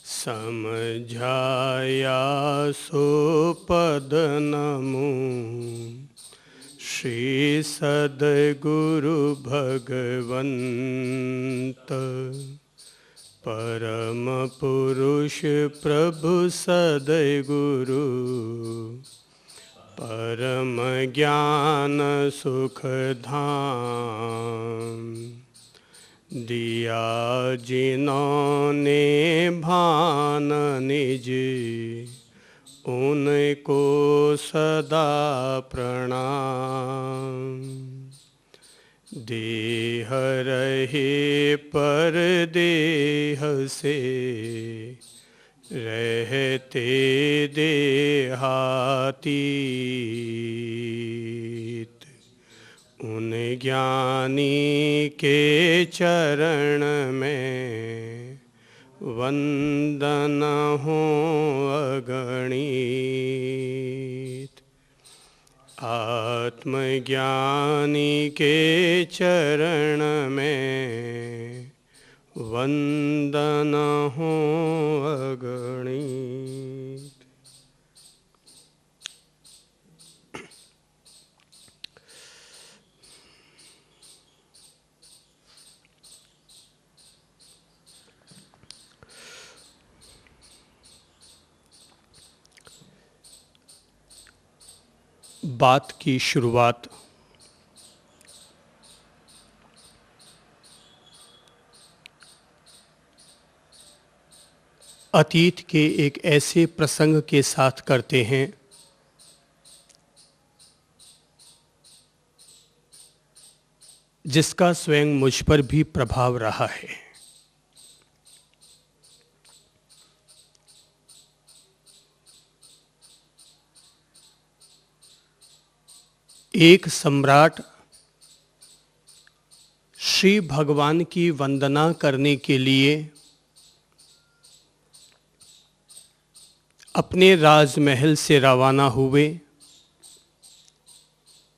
समझाया सो पद नमो श्री सद्गुरु भगवंत परम पुरुष प्रभु सद्गुरु परम ज्ञान सुख धाम दिया जिन्होंने भान निज उनको सदा प्रणाम। देह रहे पर देह से रहते देहातीत उन ज्ञानी के चरण में वंदन हो अगणित। आत्मज्ञानी के चरण में वंदन हो अगणित। बात की शुरुआत अतीत के एक ऐसे प्रसंग के साथ करते हैं जिसका स्वयं मुझ पर भी प्रभाव रहा है। एक सम्राट श्री भगवान की वंदना करने के लिए अपने राजमहल से रवाना हुए।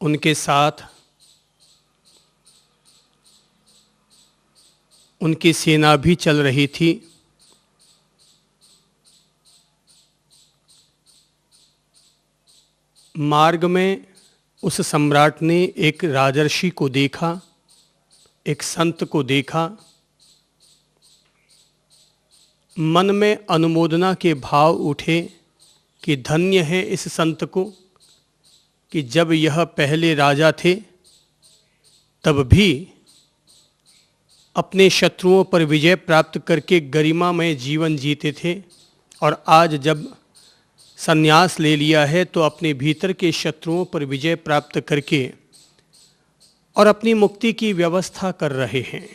उनके साथ उनकी सेना भी चल रही थी। मार्ग में उस सम्राट ने एक राजर्षि को देखा, एक संत को देखा। मन में अनुमोदना के भाव उठे कि धन्य है इस संत को कि जब यह पहले राजा थे तब भी अपने शत्रुओं पर विजय प्राप्त करके गरिमामय जीवन जीते थे, और आज जब संन्यास ले लिया है तो अपने भीतर के शत्रुओं पर विजय प्राप्त करके और अपनी मुक्ति की व्यवस्था कर रहे हैं।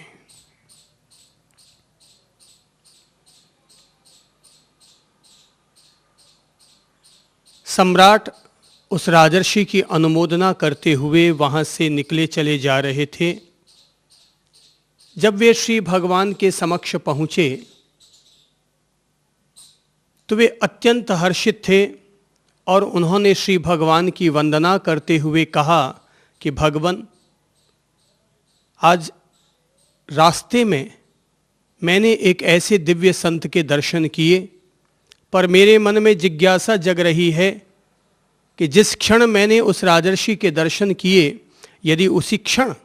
सम्राट उस राजर्षि की अनुमोदना करते हुए वहां से निकले चले जा रहे थे। जब वे श्री भगवान के समक्ष पहुंचे तो वे अत्यंत हर्षित थे और उन्होंने श्री भगवान की वंदना करते हुए कहा कि भगवान, आज रास्ते में मैंने एक ऐसे दिव्य संत के दर्शन किए, पर मेरे मन में जिज्ञासा जग रही है कि जिस क्षण मैंने उस राजर्षि के दर्शन किए, यदि उसी क्षण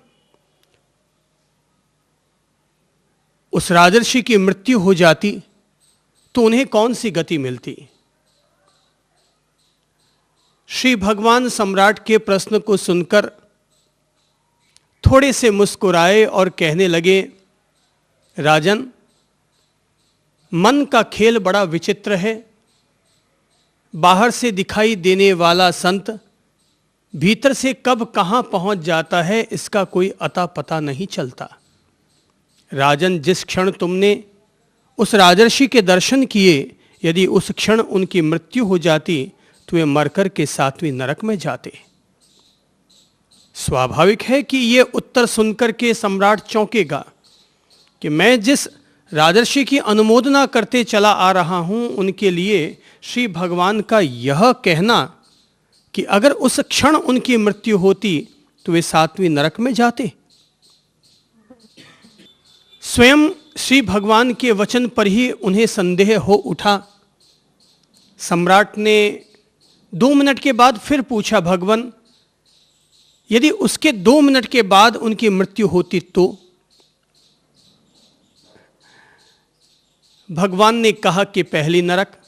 उस राजर्षि की मृत्यु हो जाती तो उन्हें कौन सी गति मिलती। श्री भगवान सम्राट के प्रश्न को सुनकर थोड़े से मुस्कुराए और कहने लगे, राजन, मन का खेल बड़ा विचित्र है। बाहर से दिखाई देने वाला संत भीतर से कब कहां पहुंच जाता है इसका कोई अता पता नहीं चलता। राजन, जिस क्षण तुमने उस राजर्षि के दर्शन किए, यदि उस क्षण उनकी मृत्यु हो जाती तो वे मरकर के 7वें नरक में जाते। स्वाभाविक है कि ये उत्तर सुनकर के सम्राट चौंकेगा कि मैं जिस राजर्षि की अनुमोदना करते चला आ रहा हूं, उनके लिए श्री भगवान का यह कहना कि अगर उस क्षण उनकी मृत्यु होती तो वे 7वें नरक में जाते। स्वयं श्री भगवान के वचन पर ही उन्हें संदेह हो उठा। सम्राट ने 2 मिनट के बाद फिर पूछा, भगवान यदि उसके 2 मिनट के बाद उनकी मृत्यु होती तो? भगवान ने कहा कि पहली नरक।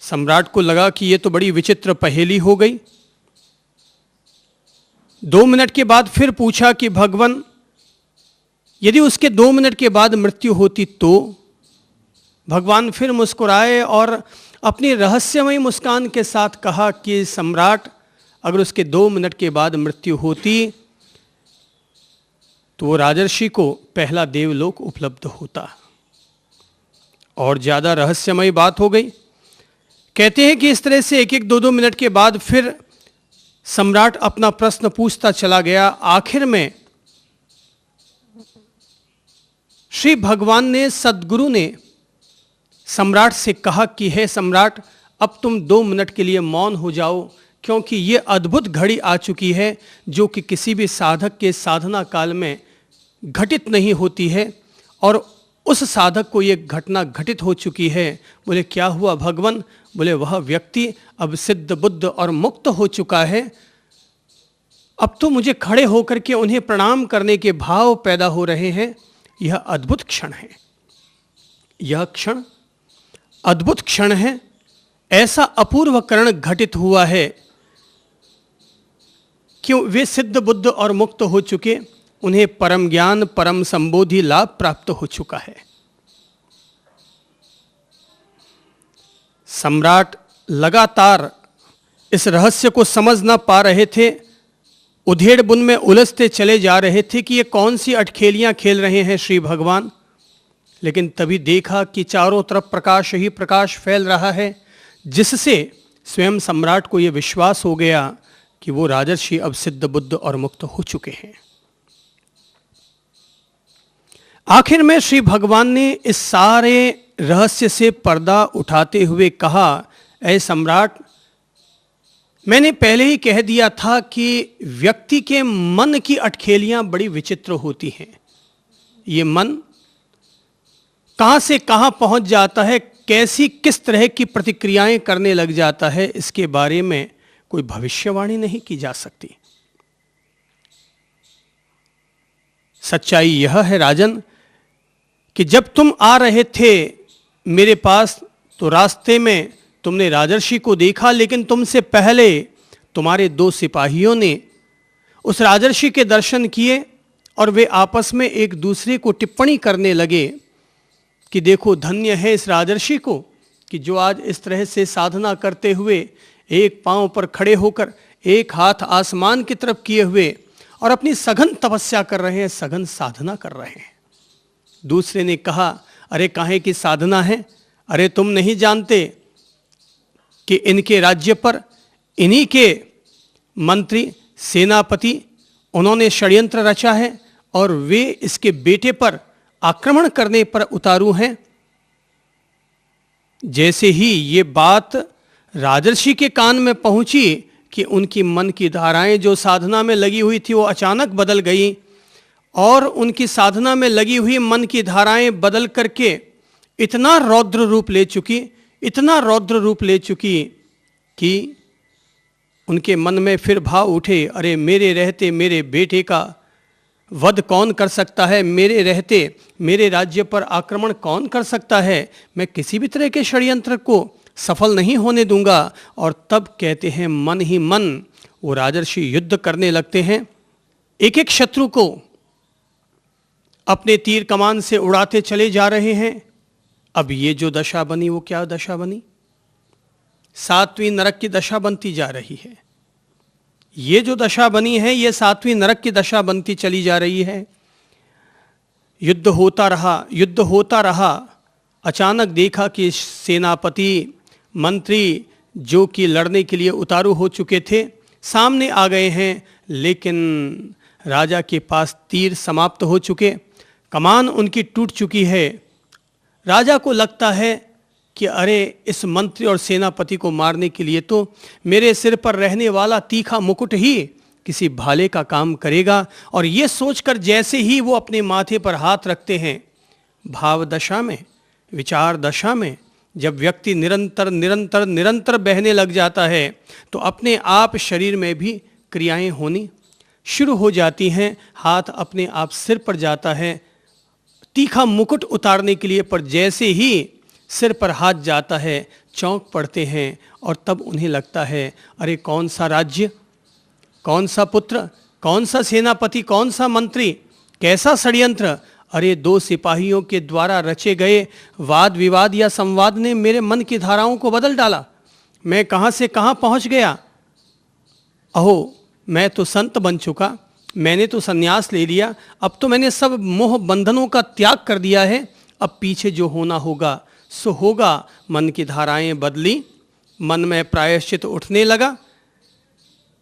सम्राट को लगा कि यह तो बड़ी विचित्र पहेली हो गई। 2 मिनट के बाद फिर पूछा कि भगवान यदि उसके 2 मिनट के बाद मृत्यु होती तो? भगवान फिर मुस्कुराए और अपनी रहस्यमयी मुस्कान के साथ कहा कि सम्राट अगर उसके 2 मिनट के बाद मृत्यु होती तो वो राजर्षि को पहला देवलोक उपलब्ध होता। और ज्यादा रहस्यमयी बात हो गई। कहते हैं कि इस तरह से 1-1, 2-2 मिनट के बाद फिर सम्राट अपना प्रश्न पूछता चला गया। आखिर में श्री भगवान ने, सद्गुरु ने सम्राट से कहा कि हे सम्राट, अब तुम 2 मिनट के लिए मौन हो जाओ, क्योंकि ये अद्भुत घड़ी आ चुकी है जो कि किसी भी साधक के साधना काल में घटित नहीं होती है, और उस साधक को ये घटना घटित हो चुकी है। बोले क्या हुआ भगवान? बोले वह व्यक्ति अब सिद्ध बुद्ध और मुक्त हो चुका है। अब तो मुझे खड़े होकर के उन्हें प्रणाम करने के भाव पैदा हो रहे हैं। यह अद्भुत क्षण है, यह क्षण अद्भुत क्षण है। ऐसा अपूर्व करण घटित हुआ है कि वे सिद्ध बुद्ध और मुक्त हो चुके, उन्हें परम ज्ञान, परम संबोधि लाभ प्राप्त हो चुका है। सम्राट लगातार इस रहस्य को समझ ना पा रहे थे, उधेड़ बुन में उलझते चले जा रहे थे कि ये कौन सी अटखेलियां खेल रहे हैं श्री भगवान। लेकिन तभी देखा कि चारों तरफ प्रकाश ही प्रकाश फैल रहा है, जिससे स्वयं सम्राट को यह विश्वास हो गया कि वो राजर्षि अब सिद्ध बुद्ध और मुक्त हो चुके हैं। आखिर में श्री भगवान ने इस सारे रहस्य से पर्दा उठाते हुए कहा, ऐ सम्राट, मैंने पहले ही कह दिया था कि व्यक्ति के मन की अटखेलियां बड़ी विचित्र होती हैं। ये मन कहां से कहां पहुंच जाता है, कैसी किस तरह की प्रतिक्रियाएं करने लग जाता है, इसके बारे में कोई भविष्यवाणी नहीं की जा सकती। सच्चाई यह है राजन कि जब तुम आ रहे थे मेरे पास तो रास्ते में तुमने राजर्षि को देखा, लेकिन तुमसे पहले तुम्हारे 2 सिपाहियों ने उस राजर्षि के दर्शन किए और वे आपस में एक दूसरे को टिप्पणी करने लगे कि देखो धन्य है इस राजर्षि को कि जो आज इस तरह से साधना करते हुए एक पांव पर खड़े होकर एक हाथ आसमान की तरफ किए हुए और अपनी सघन तपस्या कर रहे हैं, सघन साधना कर रहे हैं। दूसरे ने कहा, अरे काहे की साधना है, अरे तुम नहीं जानते कि इनके राज्य पर इन्हीं के मंत्री सेनापति उन्होंने षड्यंत्र रचा है और वे इसके बेटे पर आक्रमण करने पर उतारू हैं। जैसे ही ये बात राजर्षि के कान में पहुंची कि उनकी मन की धाराएं जो साधना में लगी हुई थी वो अचानक बदल गई और उनकी साधना में लगी हुई मन की धाराएं बदल करके इतना रौद्र रूप ले चुकी, इतना रौद्र रूप ले चुकी कि उनके मन में फिर भाव उठे, अरे मेरे रहते मेरे बेटे का वध कौन कर सकता है, मेरे रहते मेरे राज्य पर आक्रमण कौन कर सकता है, मैं किसी भी तरह के षड्यंत्र को सफल नहीं होने दूंगा। और तब कहते हैं मन ही मन वो राजर्षि युद्ध करने लगते हैं, एक एक शत्रु को अपने तीर कमान से उड़ाते चले जा रहे हैं। अब ये जो दशा बनी वो क्या दशा बनी? 7वीं नरक की दशा बनती जा रही है। ये जो दशा बनी है ये 7वीं नरक की दशा बनती चली जा रही है। युद्ध होता रहा, युद्ध होता रहा। अचानक देखा कि सेनापति मंत्री जो कि लड़ने के लिए उतारू हो चुके थे सामने आ गए हैं, लेकिन राजा के पास तीर समाप्त हो चुके, कमान उनकी टूट चुकी है। राजा को लगता है कि अरे इस मंत्री और सेनापति को मारने के लिए तो मेरे सिर पर रहने वाला तीखा मुकुट ही किसी भाले का काम करेगा। और ये सोचकर जैसे ही वो अपने माथे पर हाथ रखते हैं, भाव दशा में, विचार दशा में जब व्यक्ति निरंतर निरंतर निरंतर बहने लग जाता है तो अपने आप शरीर में भी क्रियाएं होनी शुरू हो जाती हैं। हाथ अपने आप सिर पर जाता है तीखा मुकुट उतारने के लिए, पर जैसे ही सिर पर हाथ जाता है चौंक पड़ते हैं और तब उन्हें लगता है अरे कौन सा राज्य, कौन सा पुत्र, कौन सा सेनापति, कौन सा मंत्री, कैसा षड्यंत्र, अरे 2 सिपाहियों के द्वारा रचे गए वाद विवाद या संवाद ने मेरे मन की धाराओं को बदल डाला। मैं कहाँ से कहाँ पहुँच गया। अहो, मैं तो संत बन चुका, मैंने तो संन्यास ले लिया, अब तो मैंने सब मोह बंधनों का त्याग कर दिया है। अब पीछे जो होना होगा सो होगा। मन की धाराएं बदली, मन में प्रायश्चित उठने लगा,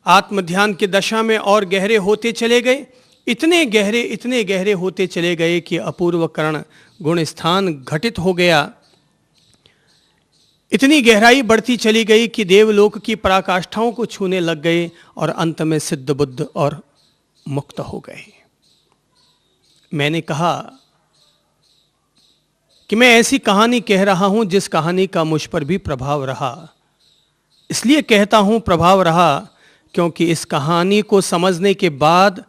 आत्मध्यान की दशा में और गहरे होते चले गए, इतने गहरे होते चले गए कि अपूर्व करण गुण स्थान घटित हो गया। इतनी गहराई बढ़ती चली गई कि देवलोक की पराकाष्ठाओं को छूने लग गए और अंत में सिद्ध बुद्ध और मुक्त हो गए। मैंने कहा कि मैं ऐसी कहानी कह रहा हूं जिस कहानी का मुझ पर भी प्रभाव रहा। इसलिए कहता हूं प्रभाव रहा क्योंकि इस कहानी को समझने के बाद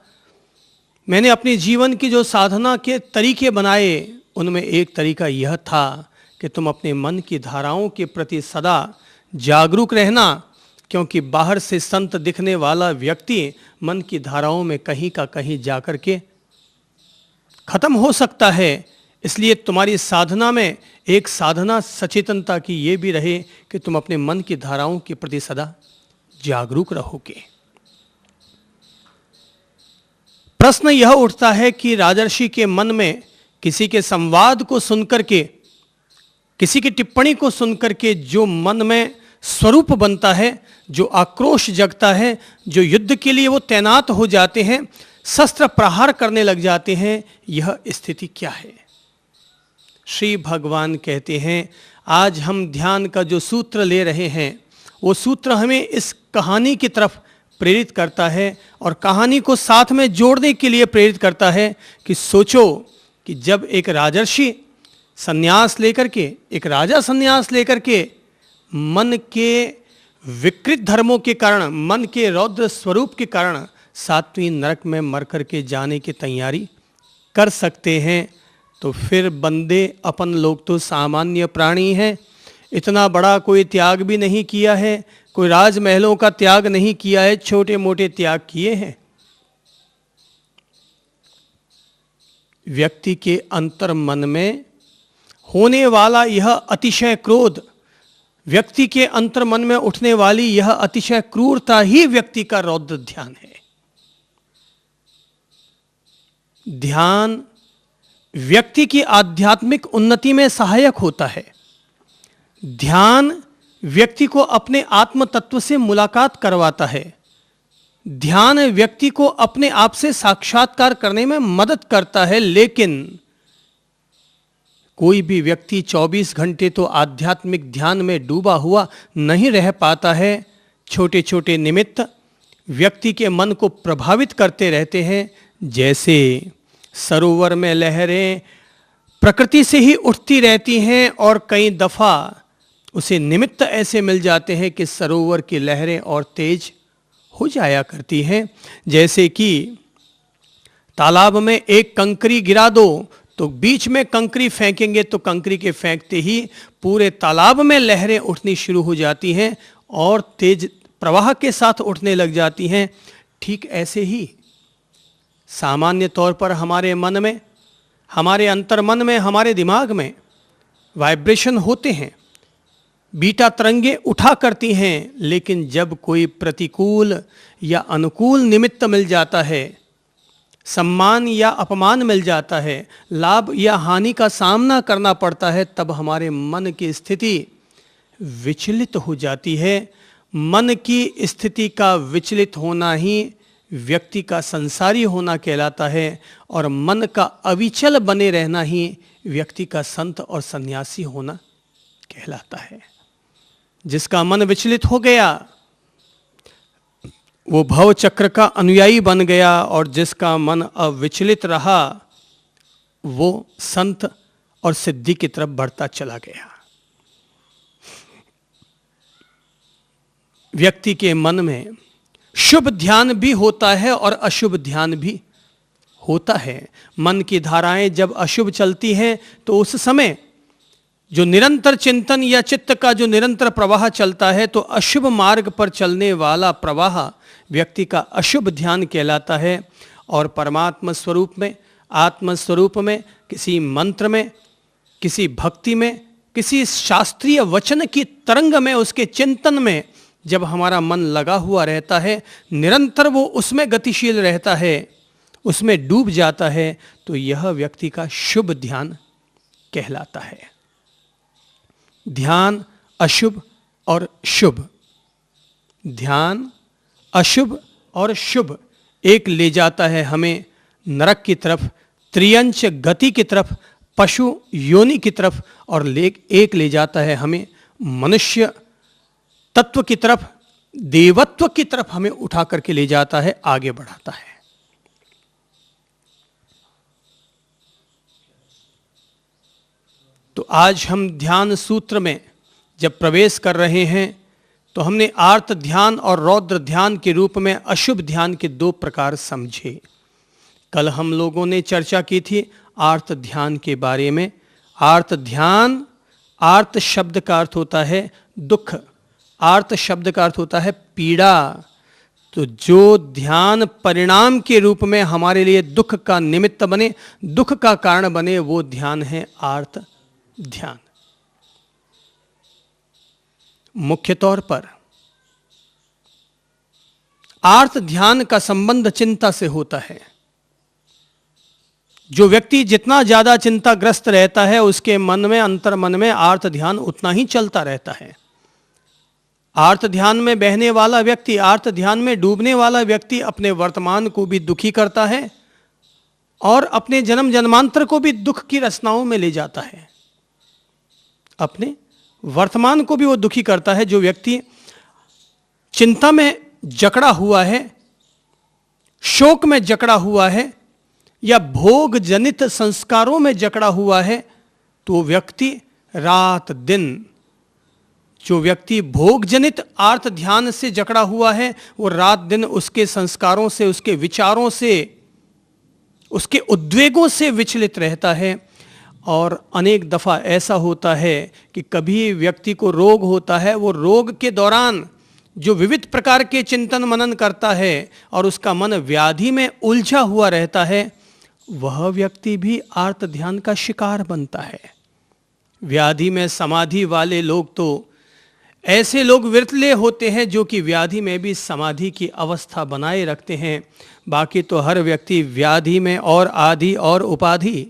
मैंने अपने जीवन की जो साधना के तरीके बनाए उनमें एक तरीका यह था कि तुम अपने मन की धाराओं के प्रति सदा जागरूक रहना, क्योंकि बाहर से संत दिखने वाला व्यक्ति मन की धाराओं में कहीं का कहीं जाकर के खत्म हो सकता है। इसलिए तुम्हारी साधना में एक साधना सचेतनता की ये भी रहे कि तुम अपने मन की धाराओं के प्रति सदा जागरूक रहोगे। प्रश्न यह उठता है कि राजर्षि के मन में किसी के संवाद को सुनकर के, किसी की टिप्पणी को सुनकर के जो मन में स्वरूप बनता है, जो आक्रोश जगता है, जो युद्ध के लिए वो तैनात हो जाते हैं, शस्त्र प्रहार करने लग जाते हैं, यह स्थिति क्या है। श्री भगवान कहते हैं आज हम ध्यान का जो सूत्र ले रहे हैं वो सूत्र हमें इस कहानी की तरफ प्रेरित करता है और कहानी को साथ में जोड़ने के लिए प्रेरित करता है कि सोचो कि जब एक राजर्षि संन्यास लेकर के, एक राजा संन्यास लेकर के मन के विकृत धर्मों के कारण, मन के रौद्र स्वरूप के कारण 7वीं नरक में मर कर के जाने की तैयारी कर सकते हैं, तो फिर बंदे अपन लोग तो सामान्य प्राणी हैं। इतना बड़ा कोई त्याग भी नहीं किया है, कोई राजमहलों का त्याग नहीं किया है, छोटे मोटे त्याग किए हैं। व्यक्ति के अंतर मन में होने वाला यह अतिशय क्रोध, व्यक्ति के अंतर मन में उठने वाली यह अतिशय क्रूरता ही व्यक्ति का रौद्र ध्यान है। ध्यान व्यक्ति की आध्यात्मिक उन्नति में सहायक होता है। ध्यान व्यक्ति को अपने आत्म तत्व से मुलाकात करवाता है। ध्यान व्यक्ति को अपने आप से साक्षात्कार करने में मदद करता है। लेकिन कोई भी व्यक्ति 24 घंटे तो आध्यात्मिक ध्यान में डूबा हुआ नहीं रह पाता है। छोटे छोटे निमित्त व्यक्ति के मन को प्रभावित करते रहते हैं। जैसे सरोवर में लहरें प्रकृति से ही उठती रहती हैं और कई दफा उसे निमित्त ऐसे मिल जाते हैं कि सरोवर की लहरें और तेज हो जाया करती हैं। जैसे कि तालाब में एक कंकरी गिरा दो तो बीच में कंकरी फेंकेंगे तो कंकरी के फेंकते ही पूरे तालाब में लहरें उठनी शुरू हो जाती हैं और तेज प्रवाह के साथ उठने लग जाती हैं। ठीक ऐसे ही सामान्य तौर पर हमारे मन में, हमारे अंतर्मन में, हमारे दिमाग में वाइब्रेशन होते हैं, बीटा तरंगे उठा करती हैं। लेकिन जब कोई प्रतिकूल या अनुकूल निमित्त मिल जाता है, सम्मान या अपमान मिल जाता है, लाभ या हानि का सामना करना पड़ता है, तब हमारे मन की स्थिति विचलित हो जाती है। मन की स्थिति का विचलित होना ही व्यक्ति का संसारी होना कहलाता है और मन का अविचल बने रहना ही व्यक्ति का संत और सन्यासी होना कहलाता है। जिसका मन विचलित हो गया वो भव चक्र का अनुयायी बन गया और जिसका मन अविचलित रहा वो संत और सिद्धि की तरफ बढ़ता चला गया। व्यक्ति के मन में शुभ ध्यान भी होता है और अशुभ ध्यान भी होता है। मन की धाराएं जब अशुभ चलती हैं तो उस समय जो निरंतर चिंतन या चित्त का जो निरंतर प्रवाह चलता है तो अशुभ मार्ग पर चलने वाला प्रवाह व्यक्ति का अशुभ ध्यान कहलाता है। और परमात्मा स्वरूप में, आत्म स्वरूप में, किसी मंत्र में, किसी भक्ति में, किसी शास्त्रीय वचन की तरंग में, उसके चिंतन में जब हमारा मन लगा हुआ रहता है, निरंतर वो उसमें गतिशील रहता है, उसमें डूब जाता है, तो यह व्यक्ति का शुभ ध्यान कहलाता है। ध्यान अशुभ और शुभ, ध्यान अशुभ और शुभ, एक ले जाता है हमें नरक की तरफ, त्रियंच गति की तरफ, पशु योनि की तरफ, और एक ले जाता है हमें मनुष्य तत्व की तरफ, देवत्व की तरफ हमें उठा करके ले जाता है, आगे बढ़ाता है। तो आज हम ध्यान सूत्र में जब प्रवेश कर रहे हैं तो हमने आर्त ध्यान और रौद्र ध्यान के रूप में अशुभ ध्यान के दो प्रकार समझे। कल हम लोगों ने चर्चा की थी आर्त ध्यान के बारे में। आर्त ध्यान, आर्त शब्द का अर्थ होता है दुख, आर्त शब्द का अर्थ होता है पीड़ा। तो जो ध्यान परिणाम के रूप में हमारे लिए दुख का निमित्त बने, दुख का कारण बने, वो ध्यान है आर्त ध्यान। मुख्य तौर पर आर्त ध्यान का संबंध चिंता से होता है। जो व्यक्ति जितना ज्यादा चिंताग्रस्त रहता है उसके मन में, अंतर मन में आर्त ध्यान उतना ही चलता रहता है। आर्त ध्यान में बहने वाला व्यक्ति, आर्त ध्यान में डूबने वाला व्यक्ति अपने वर्तमान को भी दुखी करता है और अपने जन्म जन्मांतर को भी दुख की रचनाओं में ले जाता है। अपने वर्तमान को भी वो दुखी करता है। जो व्यक्ति चिंता में जकड़ा हुआ है, शोक में जकड़ा हुआ है या भोग जनित संस्कारों में जकड़ा हुआ है, तो व्यक्ति रात दिन, जो व्यक्ति भोग जनित आर्त ध्यान से जकड़ा हुआ है, वो रात दिन उसके संस्कारों से, उसके विचारों से, उसके उद्वेगों से विचलित रहता है। और अनेक दफ़ा ऐसा होता है कि कभी व्यक्ति को रोग होता है, वो रोग के दौरान जो विविध प्रकार के चिंतन मनन करता है और उसका मन व्याधि में उलझा हुआ रहता है, वह व्यक्ति भी आर्त ध्यान का शिकार बनता है। व्याधि में समाधि वाले लोग तो ऐसे लोग विरले होते हैं जो कि व्याधि में भी समाधि की अवस्था बनाए रखते हैं। बाकी तो हर व्यक्ति व्याधि में और आधि और उपाधि,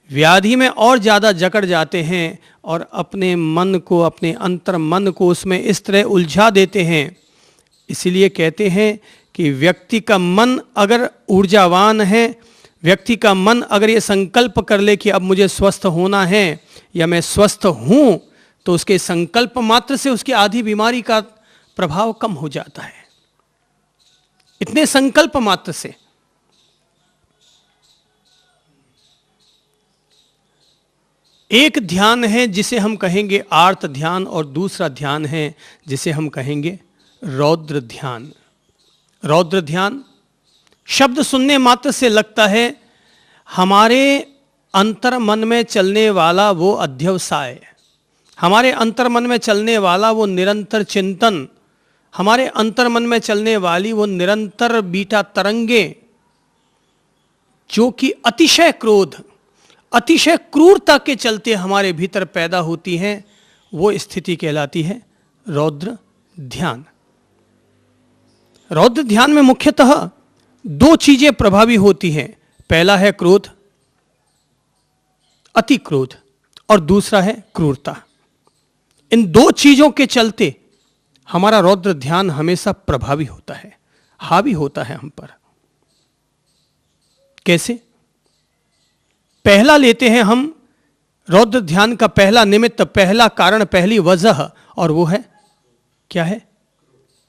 व्याधि में और ज़्यादा जकड़ जाते हैं और अपने मन को, अपने अंतर मन को उसमें इस तरह उलझा देते हैं। इसलिए कहते हैं कि व्यक्ति का मन अगर ऊर्जावान है, व्यक्ति का मन अगर ये संकल्प कर ले कि अब मुझे स्वस्थ होना है या मैं स्वस्थ हूँ, तो उसके संकल्प मात्र से उसकी आधी बीमारी का प्रभाव कम हो जाता है। इतने संकल्प मात्र से। एक ध्यान है जिसे हम कहेंगे आर्त ध्यान और दूसरा ध्यान है जिसे हम कहेंगे रौद्र ध्यान। रौद्र ध्यान शब्द सुनने मात्र से लगता है हमारे अंतर मन में चलने वाला वो अध्यवसाय, हमारे अंतर मन में चलने वाला वो निरंतर चिंतन, हमारे अंतर मन में चलने वाली वो निरंतर बीटा तरंगे, जो कि अतिशय क्रोध, अतिशय क्रूरता के चलते हमारे भीतर पैदा होती हैं, वो स्थिति कहलाती है रौद्र ध्यान। रौद्र ध्यान में मुख्यतः दो चीजें प्रभावी होती हैं। पहला है क्रोध, अति क्रोध, और दूसरा है क्रूरता। इन दो चीजों के चलते हमारा रौद्र ध्यान हमेशा प्रभावी होता है, हावी होता है हम पर। कैसे? पहला लेते हैं हम रौद्र ध्यान का पहला निमित्त, पहला कारण, पहली वजह, और वो है क्या है?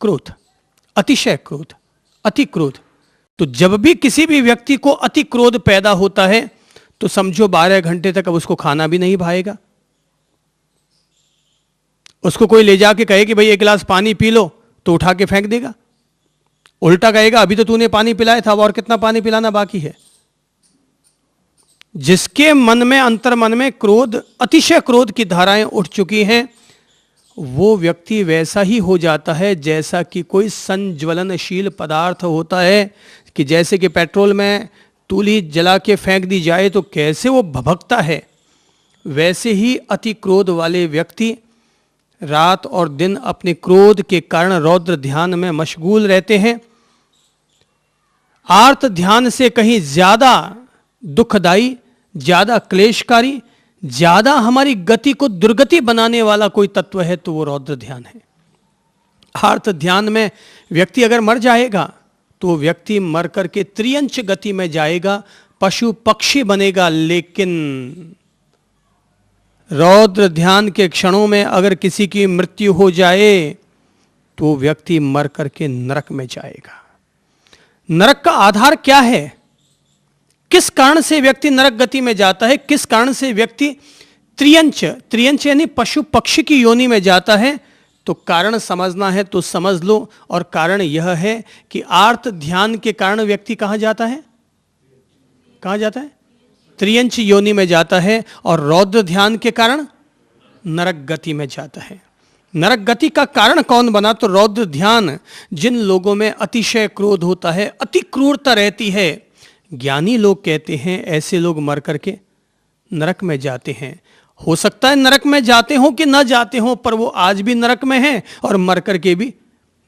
क्रोध। अतिशय क्रोध, अति क्रोध। तो जब भी किसी भी व्यक्ति को अति क्रोध पैदा होता है तो समझो 12 घंटे तक अब उसको खाना भी नहीं भाएगा। उसको कोई ले जाके कहे कि भाई एक गिलास पानी पी लो तो उठा के फेंक देगा। उल्टा कहेगा अभी तो तूने पानी पिलाया था, और कितना पानी पिलाना बाकी है। जिसके मन में, अंतर मन में क्रोध, अतिशय क्रोध की धाराएं उठ चुकी हैं, वो व्यक्ति वैसा ही हो जाता है जैसा कि कोई संज्वलनशील पदार्थ होता है, कि जैसे कि पेट्रोल में तूली जला के फेंक दी जाए तो कैसे वो भभकता है, वैसे ही अति क्रोध वाले व्यक्ति रात और दिन अपने क्रोध के कारण रौद्र ध्यान में मशगूल रहते हैं। आर्त ध्यान से कहीं ज्यादा दुखदाई, ज्यादा क्लेशकारी, ज्यादा हमारी गति को दुर्गति बनाने वाला कोई तत्व है तो वो रौद्र ध्यान है। आर्त ध्यान में व्यक्ति अगर मर जाएगा तो व्यक्ति मर करके त्रियंच गति में जाएगा, पशु पक्षी बनेगा। लेकिन रौद्र ध्यान के क्षणों में अगर किसी की मृत्यु हो जाए तो व्यक्ति मर करके नरक में जाएगा। नरक का आधार क्या है? किस कारण से व्यक्ति नरक गति में जाता है? किस कारण से व्यक्ति त्रियंच यानी पशु पक्षी की योनि में जाता है? तो कारण समझना है तो समझ लो। और कारण यह है कि आर्त ध्यान के कारण व्यक्ति कहां जाता है? कहां जाता है? त्रियंच योनि में जाता है। और रौद्र ध्यान के कारण नरक गति में जाता है। नरक गति का कारण कौन बना? तो रौद्र ध्यान। जिन लोगों में अतिशय क्रोध होता है, अति क्रूरता रहती है, ज्ञानी लोग कहते हैं ऐसे लोग मर करके नरक में जाते हैं। हो सकता है नरक में जाते हो कि न जाते हो, पर वो आज भी नरक में हैं और मर करके भी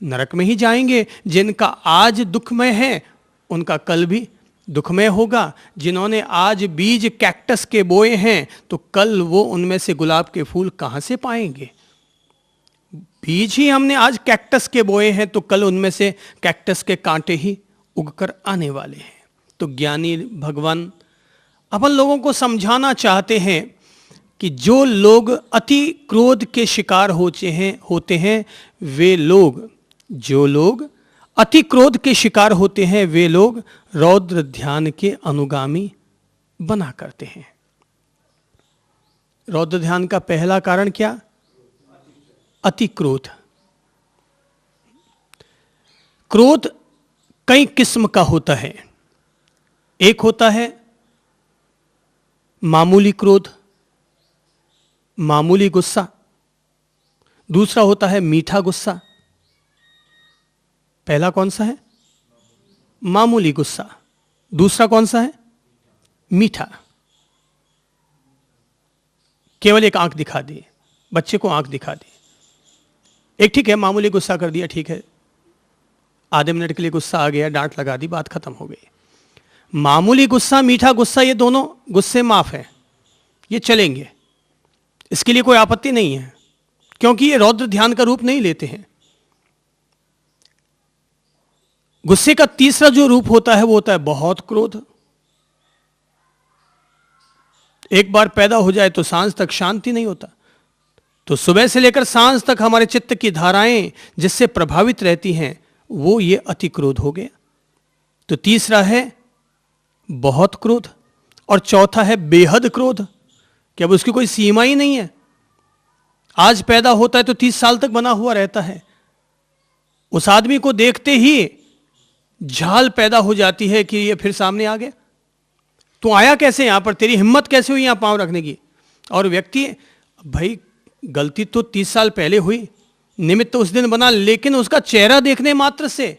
नरक में ही जाएंगे। जिनका आज दुखमय है उनका कल भी दुखमय होगा। जिन्होंने आज बीज कैक्टस के बोए हैं तो कल वो उनमें से गुलाब के फूल कहां से पाएंगे? बीज ही हमने आज कैक्टस के बोए हैं तो कल उनमें से कैक्टस के कांटे ही उगकर आने वाले हैं। तो ज्ञानी भगवान अपन लोगों को समझाना चाहते हैं कि जो लोग अति क्रोध के शिकार होते हैं वे लोग, जो लोग अति क्रोध के शिकार होते हैं वे लोग रौद्र ध्यान के अनुगामी बना करते हैं। रौद्र ध्यान का पहला कारण क्या? अति क्रोध। क्रोध कई किस्म का होता है। एक होता है मामूली क्रोध, मामूली गुस्सा। दूसरा होता है मीठा गुस्सा। पहला कौन सा है? मामूली गुस्सा। दूसरा कौन सा है? मीठा। केवल एक आंख दिखा दी, बच्चे को आंख दिखा दी। एक ठीक है, मामूली गुस्सा कर दिया, ठीक है, आधे मिनट के लिए गुस्सा आ गया, डांट लगा दी, बात खत्म हो गई। मामूली गुस्सा, मीठा गुस्सा, ये दोनों गुस्से माफ है, ये चलेंगे, इसके लिए कोई आपत्ति नहीं है, क्योंकि ये रौद्र ध्यान का रूप नहीं लेते हैं। गुस्से का तीसरा जो रूप होता है वो होता है बहुत क्रोध। एक बार पैदा हो जाए तो सांझ तक शांति नहीं होता। तो सुबह से लेकर सांझ तक हमारे चित्त की धाराएं जिससे प्रभावित रहती हैं वो ये अति क्रोध हो गया। तो तीसरा है बहुत क्रोध और चौथा है बेहद क्रोध, कि अब उसकी कोई सीमा ही नहीं है। आज पैदा होता है तो 30 साल तक बना हुआ रहता है। उस आदमी को देखते ही झाल पैदा हो जाती है कि ये फिर सामने आ गया, तू आया कैसे यहां पर, तेरी हिम्मत कैसे हुई यहां पांव रखने की। और व्यक्ति, भाई गलती तो 30 साल पहले हुई, निमित्त तो उस दिन बना, लेकिन उसका चेहरा देखने मात्र से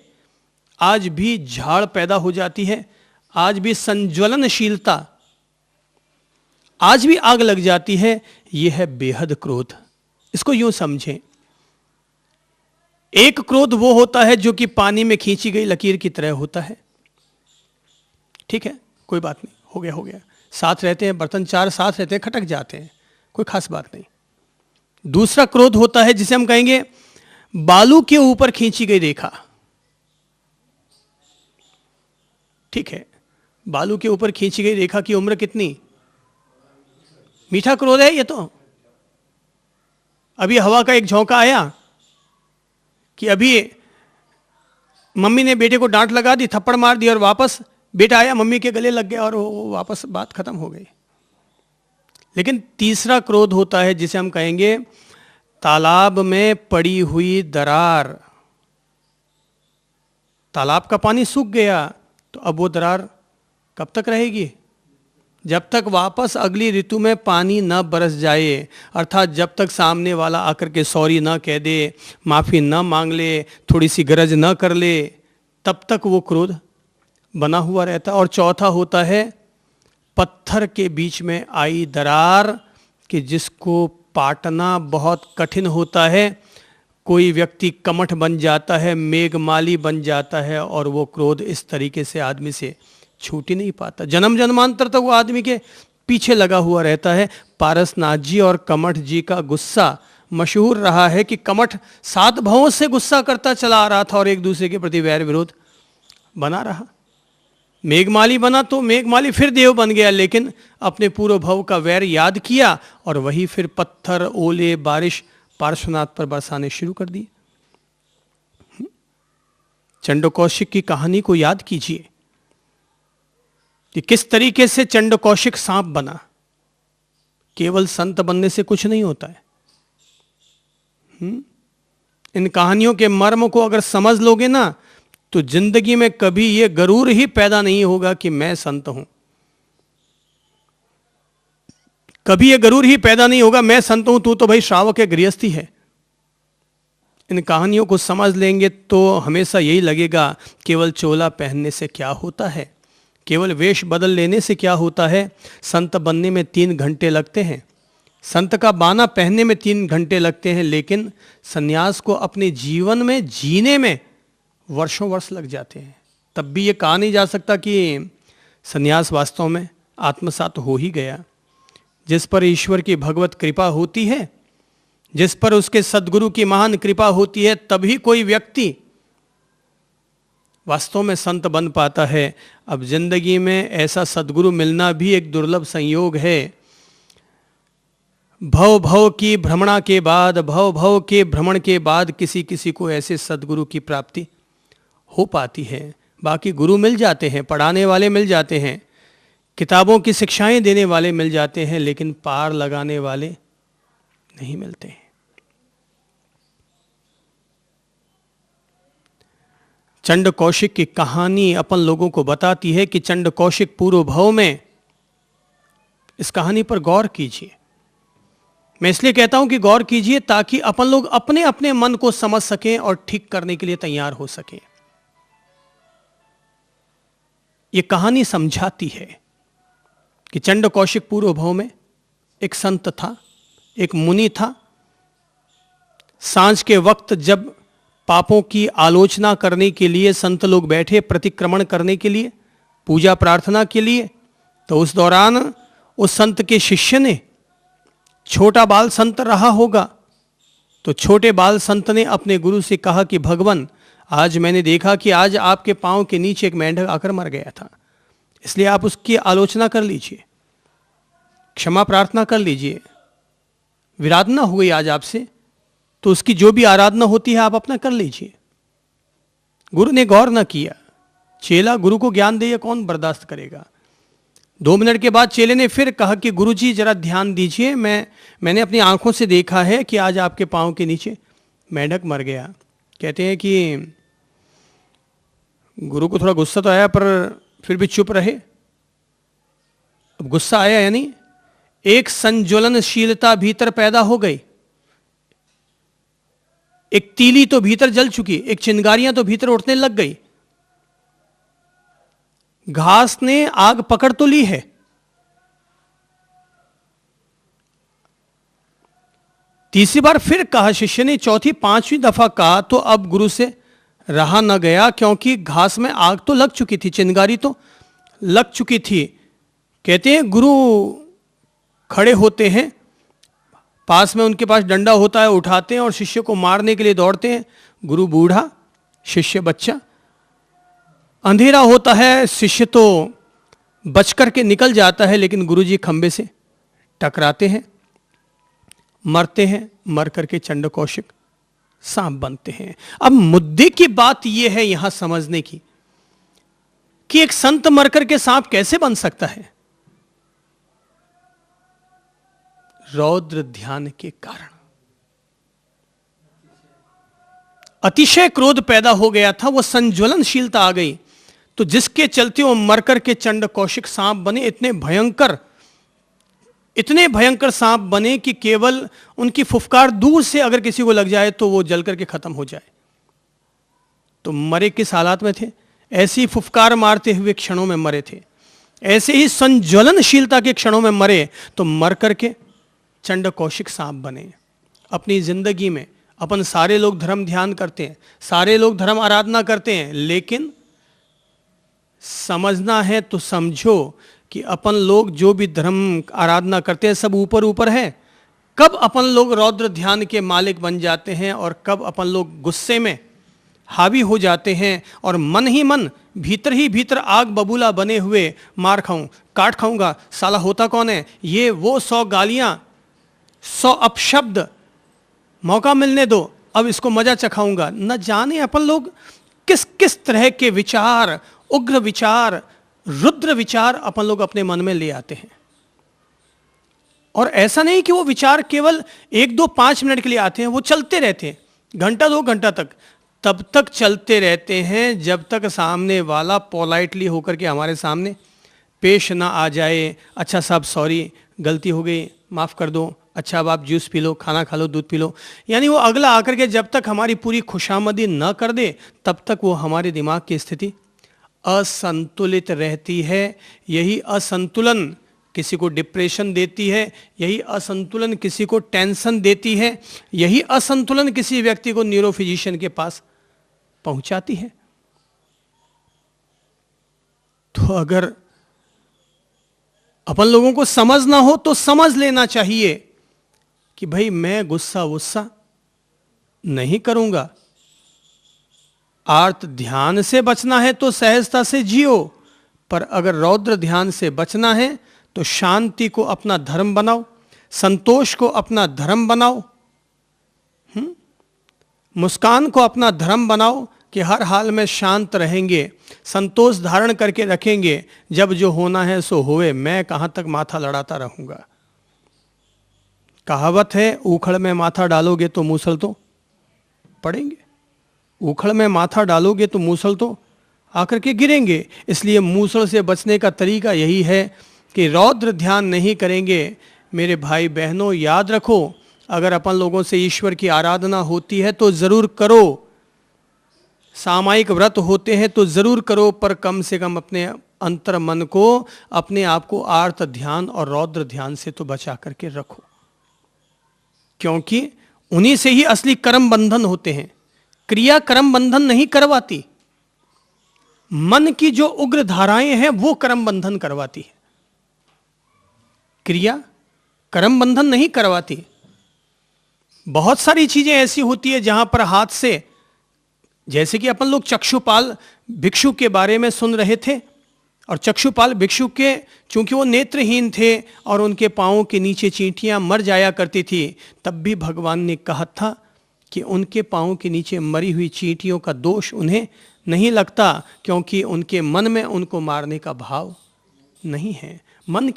आज भी झाड़ पैदा हो जाती है, आज भी संज्वलनशीलता, आज भी आग लग जाती है। यह है बेहद क्रोध। इसको यूं समझें, एक क्रोध वो होता है जो कि पानी में खींची गई लकीर की तरह होता है, ठीक है, कोई बात नहीं, हो गया हो गया, साथ रहते हैं, बर्तन चार साथ रहते हैं, खटक जाते हैं, कोई खास बात नहीं। दूसरा क्रोध होता है जिसे हम कहेंगे बालू के ऊपर खींची गई रेखा, ठीक है, बालू के ऊपर खींची गई रेखा की उम्र कितनी? मीठा क्रोध है ये तो। अभी हवा का एक झोंका आया कि अभी मम्मी ने बेटे को डांट लगा दी, थप्पड़ मार दी, और वापस बेटा आया, मम्मी के गले लग गया और वो वापस बात खत्म हो गई। लेकिन तीसरा क्रोध होता है जिसे हम कहेंगे तालाब में पड़ी हुई दरार। तालाब का पानी सूख गया तो अब वो दरार कब तक रहेगी? जब तक वापस अगली ऋतु में पानी न बरस जाए, अर्थात जब तक सामने वाला आकर के सॉरी न कह दे, माफ़ी न मांग ले, थोड़ी सी गरज न कर ले, तब तक वो क्रोध बना हुआ रहता। और चौथा होता है पत्थर के बीच में आई दरार कि जिसको पाटना बहुत कठिन होता है। कोई व्यक्ति कमठ बन जाता है, मेघमाली बन जाता है, और वो क्रोध इस तरीके से आदमी से छूट ही नहीं पाता। जन्म जन्मांतर तक वो आदमी के पीछे लगा हुआ रहता है। पारसनाथ जी और कमठ जी का गुस्सा मशहूर रहा है कि कमठ 7 भवों से गुस्सा करता चला आ रहा था और एक दूसरे के प्रति वैर विरोध बना रहा। मेघमाली बना तो मेघमाली फिर देव बन गया, लेकिन अपने पूर्व भव का वैर याद किया और वही फिर पत्थर, ओले, बारिश पार्श्वनाथ पर बरसाने शुरू कर दिए। चंडकौशिक की कहानी को याद कीजिए कि किस तरीके से चंडकौशिक सांप बना। केवल संत बनने से कुछ नहीं होता है। इन कहानियों के मर्म को अगर समझ लोगे ना, तो जिंदगी में कभी यह गरूर ही पैदा नहीं होगा कि मैं संत हूं। कभी यह गरूर ही पैदा नहीं होगा मैं संत हूं, तू तो भाई श्रावक है, गृहस्थी है। इन कहानियों को समझ लेंगे तो हमेशा यही लगेगा केवल चोला पहनने से क्या होता है, केवल वेश बदल लेने से क्या होता है। संत बनने में 3 घंटे लगते हैं, संत का बाना पहनने में 3 घंटे लगते हैं, लेकिन सन्यास को अपने जीवन में जीने में वर्षों वर्ष लग जाते हैं। तब भी ये कहा नहीं जा सकता कि सन्यास वास्तव में आत्मसात हो ही गया। जिस पर ईश्वर की भगवत कृपा होती है, जिस पर उसके सद्गुरु की महान कृपा होती है, तभी कोई व्यक्ति वास्तव में संत बन पाता है। अब जिंदगी में ऐसा सद्गुरु मिलना भी एक दुर्लभ संयोग है। भव भव की भ्रमणा के बाद, भव भव के भ्रमण के बाद किसी किसी को ऐसे सद्गुरु की प्राप्ति हो पाती है। बाकी गुरु मिल जाते हैं, पढ़ाने वाले मिल जाते हैं, किताबों की शिक्षाएं देने वाले मिल जाते हैं, लेकिन पार लगाने वाले नहीं मिलते हैं। चंडकौशिक की कहानी अपन लोगों को बताती है कि चंडकौशिक पूर्व भव में, इस कहानी पर गौर कीजिए। मैं इसलिए कहता हूं कि गौर कीजिए ताकि अपन लोग अपने अपने मन को समझ सकें और ठीक करने के लिए तैयार हो सकें। यह कहानी समझाती है कि चंडकौशिक पूर्व भव में एक संत था, एक मुनि था। सांझ के वक्त जब पापों की आलोचना करने के लिए संत लोग बैठे, प्रतिक्रमण करने के लिए, पूजा प्रार्थना के लिए, तो उस दौरान उस संत के शिष्य ने, छोटा बाल संत रहा होगा, तो छोटे बाल संत ने अपने गुरु से कहा कि भगवान, आज मैंने देखा कि आज आपके पांव के नीचे एक मेंढक आकर मर गया था, इसलिए आप उसकी आलोचना कर लीजिए, क्षमा प्रार्थना कर लीजिए। विराधना हो गई आज आपसे, तो उसकी जो भी आराधना होती है आप अपना कर लीजिए। गुरु ने गौर न किया। चेला गुरु को ज्ञान दे, कौन बर्दाश्त करेगा। 2 मिनट के बाद चेले ने फिर कहा कि गुरुजी जरा ध्यान दीजिए, मैंने अपनी आंखों से देखा है कि आज आपके पांव के नीचे मेंढक मर गया। कहते हैं कि गुरु को थोड़ा गुस्सा तो आया, पर फिर भी चुप रहे। अब गुस्सा आया यानी एक संज्वलनशीलता भीतर पैदा हो गई। एक तीली तो भीतर जल चुकी, एक चिंगारियां तो भीतर उठने लग गई। घास ने आग पकड़ तो ली है, तीसरी बार फिर कहा शिष्य ने, चौथी 5वीं दफा कहा तो अब गुरु से रहा न गया, क्योंकि घास में आग तो लग चुकी थी, चिंगारी तो लग चुकी थी। कहते हैं गुरु खड़े होते हैं, पास में उनके पास डंडा होता है, उठाते हैं और शिष्य को मारने के लिए दौड़ते हैं। गुरु बूढ़ा, शिष्य बच्चा। अंधेरा होता है, शिष्य तो बच करके निकल जाता है, लेकिन गुरुजी खंबे से टकराते हैं, मरते हैं। मर करके चंडकौशिक सांप बनते हैं। अब मुद्दे की बात यह है यहां समझने की कि एक संत मर करके सांप कैसे बन सकता है? रौद्र ध्यान के कारण। अतिशय क्रोध पैदा हो गया था, वो संज्वलनशीलता आ गई, तो जिसके चलते वो मरकर के चंड कौशिक सांप बने। इतने भयंकर सांप बने कि केवल उनकी फुफकार दूर से अगर किसी को लग जाए तो वो जल करके खत्म हो जाए। तो मरे किस हालात में थे? ऐसी फुफकार मारते हुए क्षणों में मरे थे, ऐसे ही संज्वलनशीलता के क्षणों में मरे, तो मर करके चंड कौशिक सांप बने। अपनी जिंदगी में अपन सारे लोग धर्म ध्यान करते हैं, सारे लोग धर्म आराधना करते हैं, लेकिन समझना है तो समझो कि अपन लोग जो भी धर्म आराधना करते हैं सब ऊपर ऊपर है। कब अपन लोग रौद्र ध्यान के मालिक बन जाते हैं और कब अपन लोग गुस्से में हावी हो जाते हैं और मन ही मन भीतर ही भीतर आग बबूला बने हुए मार खाऊं, काट खाऊंगा, साला होता कौन है, ये वो 100 गालियां, 100 अपशब्द, मौका मिलने दो, अब इसको मजा चखाऊंगा। न जाने अपन लोग किस किस तरह के विचार, उग्र विचार, रुद्र विचार अपन लोग अपने मन में ले आते हैं। और ऐसा नहीं कि वो विचार केवल 1, 2, 5 मिनट के लिए आते हैं, वो चलते रहते हैं घंटा 2 घंटा तक। तब तक चलते रहते हैं जब तक सामने वाला पोलाइटली होकर के हमारे सामने पेश ना आ जाए। अच्छा साहब सॉरी, गलती हो गई, माफ़ कर दो, अच्छा अब आप जूस पी लो, खाना खा लो, दूध पी लो। यानी वो अगला आकर के जब तक हमारी पूरी खुशामदी न कर दे तब तक वो हमारे दिमाग की स्थिति असंतुलित रहती है। यही असंतुलन किसी को डिप्रेशन देती है, यही असंतुलन किसी को टेंशन देती है, यही असंतुलन किसी व्यक्ति को न्यूरोफिजिशियन के पास पहुंचाती है। तो अगर अपन लोगों को समझना हो तो समझ लेना चाहिए कि भाई मैं गुस्सा वुस्सा नहीं करूंगा। आर्त ध्यान से बचना है तो सहजता से जियो, पर अगर रौद्र ध्यान से बचना है तो शांति को अपना धर्म बनाओ, संतोष को अपना धर्म बनाओ, मुस्कान को अपना धर्म बनाओ कि हर हाल में शांत रहेंगे, संतोष धारण करके रखेंगे। जब जो होना है सो होए, मैं कहां तक माथा लड़ाता रहूंगा। कहावत है, उखड़ में माथा डालोगे तो मूसल तो पड़ेंगे, उखड़ में माथा डालोगे तो मूसल तो आकर के गिरेंगे। इसलिए मूसल से बचने का तरीका यही है कि रौद्र ध्यान नहीं करेंगे। मेरे भाई बहनों याद रखो, अगर अपन लोगों से ईश्वर की आराधना होती है तो जरूर करो, सामायिक व्रत होते हैं तो जरूर करो, पर कम से कम अपने अंतर मन को, अपने आप को आर्त ध्यान और रौद्र ध्यान से तो बचा करके रखो, क्योंकि उन्हीं से ही असली कर्म बंधन होते हैं। क्रिया कर्म बंधन नहीं करवाती, मन की जो उग्र धाराएं हैं वो कर्म बंधन करवाती है। क्रिया कर्म बंधन नहीं करवाती। बहुत सारी चीजें ऐसी होती है जहां पर हाथ से, जैसे कि अपन लोग चक्षुपाल भिक्षु के बारे में सुन रहे थे, और चक्षुपाल भिक्षु के चूंकि वो नेत्रहीन थे और उनके पांवों के नीचे चींटियां मर जाया करती थी, तब भी भगवान ने कहा था कि उनके पांवों के नीचे मरी हुई चींटियों का दोष उन्हें नहीं लगता, क्योंकि उनके मन में उनको मारने का भाव नहीं है। मन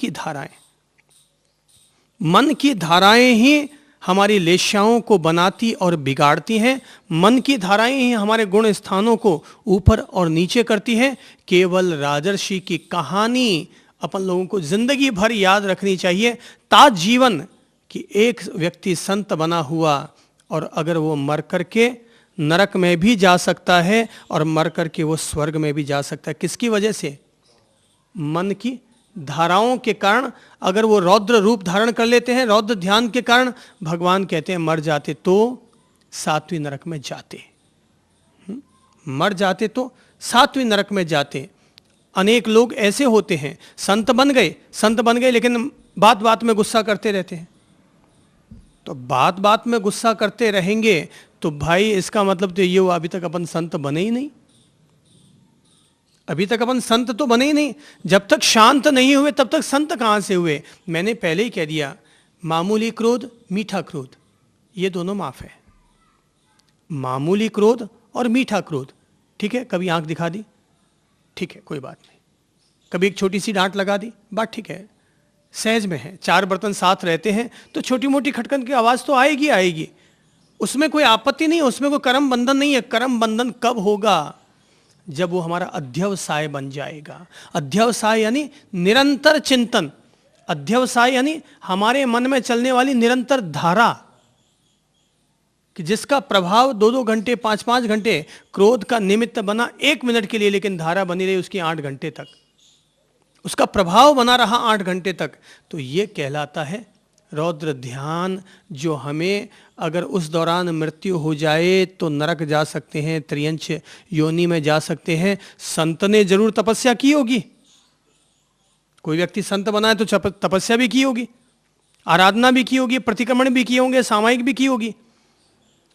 की धाराएं ही हमारी लेशाओं को बनाती और बिगाड़ती हैं। मन की धाराएं ही हमारे गुण स्थानों को ऊपर और नीचे करती है। केवल राजर्षि की कहानी अपन लोगों को जिंदगी भर याद रखनी चाहिए, ताज जीवन, कि एक व्यक्ति संत बना हुआ और अगर वो मर करके नरक में भी जा सकता है और मर करके वो स्वर्ग में भी जा सकता है। किसकी वजह से? मन की धाराओं के कारण। अगर वो रौद्र रूप धारण कर लेते हैं, रौद्र ध्यान के कारण, भगवान कहते हैं मर जाते तो 7वीं नरक में जाते, मर जाते तो 7वीं नरक में जाते। अनेक लोग ऐसे होते हैं, संत बन गए लेकिन बात बात में गुस्सा करते रहते हैं। तो बात बात में गुस्सा करते रहेंगे तो भाई इसका मतलब तो ये हुआ अभी तक अपन संत बने ही नहीं, अभी तक अपन संत तो बने ही नहीं। जब तक शांत नहीं हुए तब तक संत कहां से हुए? मैंने पहले ही कह दिया, मामूली क्रोध, मीठा क्रोध, ये दोनों माफ है। मामूली क्रोध और मीठा क्रोध, ठीक है, कभी आंख दिखा दी, ठीक है, कोई बात नहीं, कभी एक छोटी सी डांट लगा दी, बात ठीक है, सहज में है। चार बर्तन साथ रहते हैं तो छोटी मोटी खटखट की आवाज तो आएगी आएगी, उसमें कोई आपत्ति नहीं है, उसमें कोई कर्म बंधन नहीं है। कर्म बंधन कब होगा? जब वो हमारा अध्यवसाय बन जाएगा। अध्यवसाय यानी निरंतर चिंतन, अध्यवसाय यानी हमारे मन में चलने वाली निरंतर धारा, कि जिसका प्रभाव 2-2 घंटे 5-5 घंटे क्रोध का निमित्त बना 1 मिनट के लिए, लेकिन धारा बनी रही उसकी 8 घंटे तक, उसका प्रभाव बना रहा 8 घंटे तक, तो ये कहलाता है रौद्र ध्यान। जो हमें अगर उस दौरान मृत्यु हो जाए तो नरक जा सकते हैं, त्रियंच योनि में जा सकते हैं। संत ने जरूर तपस्या की होगी, कोई व्यक्ति संत बना है तो तपस्या भी की होगी, आराधना भी की होगी, प्रतिक्रमण भी किए होंगे, सामायिक भी की होगी,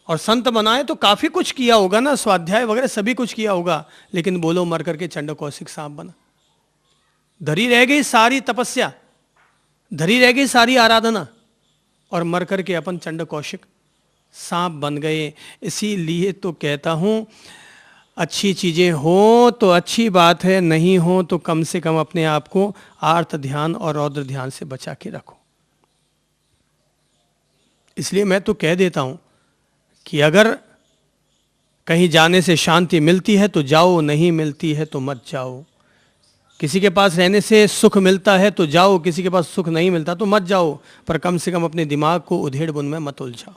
और संत बनाए तो काफी कुछ किया होगा ना, स्वाध्याय वगैरह सभी कुछ किया होगा, लेकिन बोलो मर करके चंड कौशिक सांप बना। धरी रह गई सारी तपस्या, धरी रह गई सारी आराधना, और मर करके अपन चंड कौशिक सांप बन गए। इसीलिए तो कहता हूं, अच्छी चीजें हो तो अच्छी बात है, नहीं हो तो कम से कम अपने आप को आर्त ध्यान और रौद्र ध्यान से बचा के रखो। इसलिए मैं तो कह देता हूं कि अगर कहीं जाने से शांति मिलती है तो जाओ, नहीं मिलती है तो मत जाओ। किसी के पास रहने से सुख मिलता है तो जाओ, किसी के पास सुख नहीं मिलता तो मत जाओ, पर कम से कम अपने दिमाग को उधेड़ बुन में मत उलझाओ।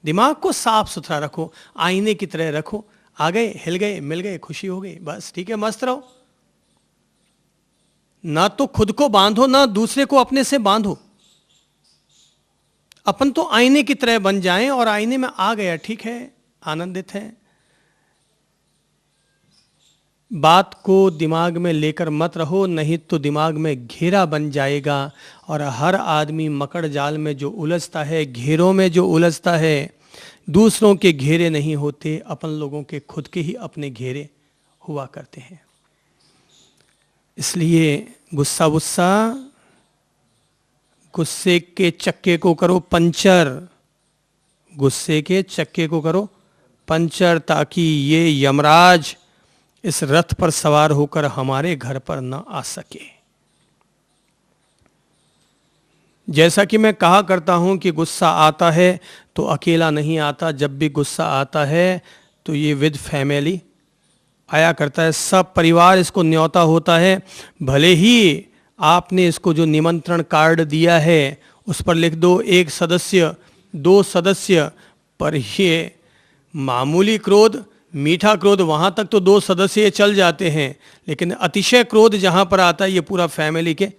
दिमाग को साफ सुथरा रखो, आईने की तरह रखो। आ गए, हिल गए, मिल गए, खुशी हो गई, बस ठीक है, मस्त रहो। ना तो खुद को बांधो, ना दूसरे को अपने से बांधो। अपन तो आईने की तरह बन जाएं, और आईने में आ गया, ठीक है, आनंदित है। बात को दिमाग में लेकर मत रहो, नहीं तो दिमाग में घेरा बन जाएगा। और हर आदमी मकड़ जाल में जो उलझता है, घेरों में जो उलझता है, दूसरों के घेरे नहीं होते, अपन लोगों के खुद के ही अपने घेरे हुआ करते हैं। इसलिए गुस्सा गुस्सा, गुस्से के चक्के को करो पंचर, गुस्से के चक्के को करो पंचर, ताकि ये यमराज इस रथ पर सवार होकर हमारे घर पर न आ सके। जैसा कि मैं कहा करता हूं कि गुस्सा आता है तो अकेला नहीं आता, जब भी गुस्सा आता है तो ये विद फैमिली आया करता है, सब परिवार इसको न्योता होता है। भले ही आपने इसको जो निमंत्रण कार्ड दिया है उस पर लिख दो 1 सदस्य 2 सदस्य, पर ये मामूली क्रोध, मीठा क्रोध, वहां तक तो 2 सदस्य चल जाते हैं, लेकिन अतिशय क्रोध जहां पर आता है ये पूरा फैमिली के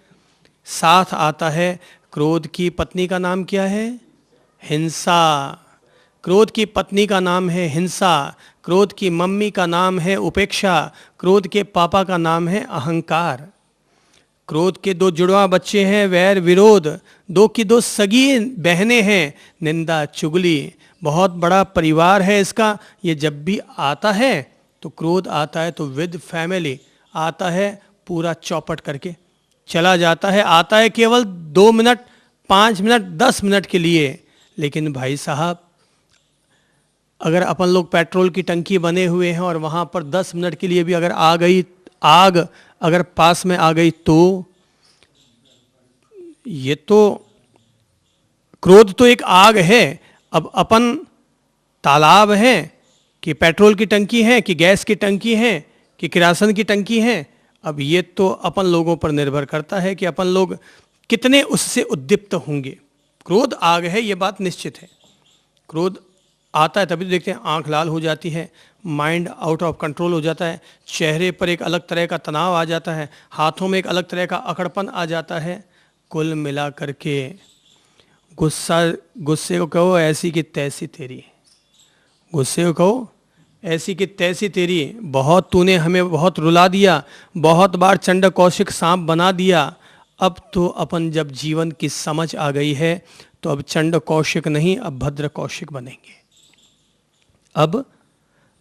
साथ आता है। क्रोध की पत्नी का नाम क्या है? हिंसा। क्रोध की पत्नी का नाम है हिंसा। क्रोध की मम्मी का नाम है उपेक्षा। क्रोध के पापा का नाम है अहंकार। क्रोध के 2 जुड़वा बच्चे हैं वैर विरोध। 2 की 2 सगी बहनें हैं निंदा चुगली। बहुत बड़ा परिवार है इसका। ये जब भी आता है तो क्रोध आता है तो विद फैमिली आता है, पूरा चौपट करके चला जाता है। आता है केवल 2 मिनट 5 मिनट 10 मिनट के लिए, लेकिन भाई साहब अगर अपन लोग पेट्रोल की टंकी बने हुए हैं और वहाँ पर 10 मिनट के लिए भी अगर आ गई आग, अगर पास में आ गई तो ये तो क्रोध तो एक आग है। अब अपन तालाब हैं कि पेट्रोल की टंकी है कि गैस की टंकी है कि किरासन की टंकी है, अब ये तो अपन लोगों पर निर्भर करता है कि अपन लोग कितने उससे उद्दीप्त होंगे। क्रोध आग है, ये बात निश्चित है। क्रोध आता है तभी तो देखते हैं आंख लाल हो जाती है, माइंड आउट ऑफ कंट्रोल हो जाता है, चेहरे पर एक अलग तरह का तनाव आ जाता है, हाथों में एक अलग तरह का अकड़पन आ जाता है। कुल मिला करके गुस्से को कहो ऐसी की तैसी तेरी, गुस्से को कहो ऐसी की तैसी तेरी। बहुत तूने हमें बहुत रुला दिया, बहुत बार चंड कौशिक सांप बना दिया। अब तो अपन जब जीवन की समझ आ गई है तो अब चंड कौशिक नहीं, अब भद्र कौशिक बनेंगे। अब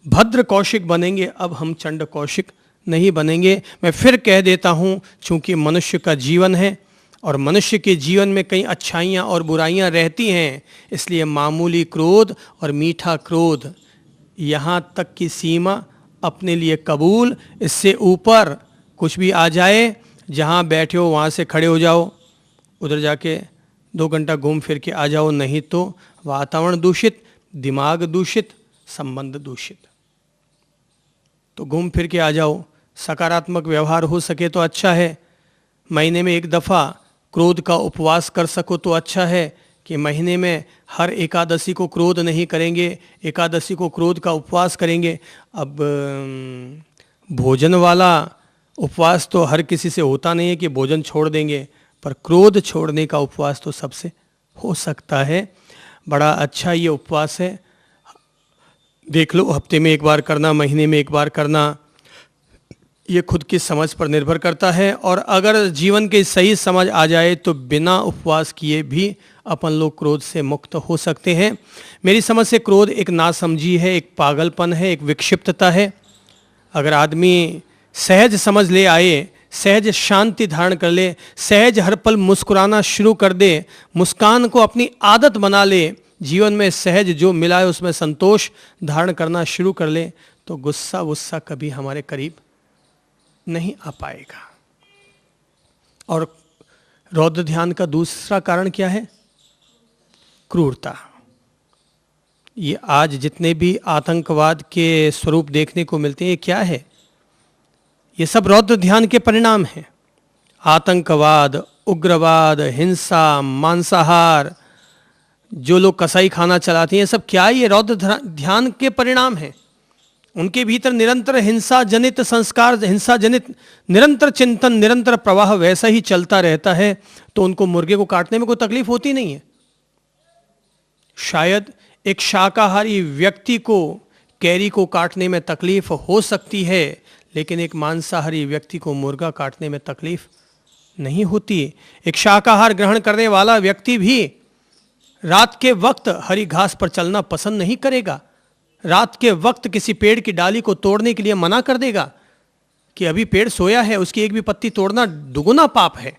भद्र कौशिक बनेंगे, अब हम चंड कौशिक नहीं बनेंगे। मैं फिर कह देता हूँ, चूंकि मनुष्य का जीवन है और मनुष्य के जीवन में कई अच्छाइयाँ और बुराइयाँ रहती हैं, इसलिए मामूली क्रोध और मीठा क्रोध यहाँ तक की सीमा अपने लिए कबूल, इससे ऊपर कुछ भी आ जाए, जहाँ बैठे हो वहाँ से खड़े हो जाओ, उधर जाके 2 घंटा घूम फिर के आ जाओ, नहीं तो वातावरण दूषित, दिमाग दूषित, संबंध दूषित। तो घूम फिर के आ जाओ, सकारात्मक व्यवहार हो सके तो अच्छा है। महीने में 1 दफ़ा क्रोध का उपवास कर सको तो अच्छा है, कि महीने में हर एकादशी को क्रोध नहीं करेंगे, एकादशी को क्रोध का उपवास करेंगे। अब भोजन वाला उपवास तो हर किसी से होता नहीं है कि भोजन छोड़ देंगे, पर क्रोध छोड़ने का उपवास तो सबसे हो सकता है। बड़ा अच्छा ये उपवास है, देख लो, हफ्ते में 1 बार करना, महीने में 1 बार करना, ये खुद की समझ पर निर्भर करता है। और अगर जीवन की सही समझ आ जाए तो बिना उपवास किए भी अपन लोग क्रोध से मुक्त हो सकते हैं। मेरी समझ से क्रोध एक नासमझी है, एक पागलपन है, एक विक्षिप्तता है। अगर आदमी सहज समझ ले आए, सहज शांति धारण कर ले, सहज हर पल मुस्कुराना शुरू कर दे, मुस्कान को अपनी आदत बना ले, जीवन में सहज जो मिला है उसमें संतोष धारण करना शुरू कर ले, तो गुस्सा कभी हमारे करीब नहीं आ पाएगा। और रौद्र ध्यान का दूसरा कारण क्या है? क्रूरता। ये आज जितने भी आतंकवाद के स्वरूप देखने को मिलते हैं, ये क्या है? ये सब रौद्र ध्यान के परिणाम हैं। आतंकवाद, उग्रवाद, हिंसा, मांसाहार, जो लोग कसाई खाना चलाते हैं, सब क्या है? ये रौद्र ध्यान के परिणाम हैं। उनके भीतर निरंतर हिंसा जनित संस्कार, हिंसा जनित निरंतर चिंतन, निरंतर प्रवाह वैसा ही चलता रहता है, तो उनको मुर्गे को काटने में कोई तकलीफ होती नहीं है। शायद एक शाकाहारी व्यक्ति को कैरी को काटने में तकलीफ हो सकती है, लेकिन एक मांसाहारी व्यक्ति को मुर्गा काटने में तकलीफ नहीं होती। एक शाकाहार ग्रहण करने वाला व्यक्ति भी रात के वक्त हरी घास पर चलना पसंद नहीं करेगा, रात के वक्त किसी पेड़ की डाली को तोड़ने के लिए मना कर देगा कि अभी पेड़ सोया है, उसकी एक भी पत्ती तोड़ना दुगुना पाप है।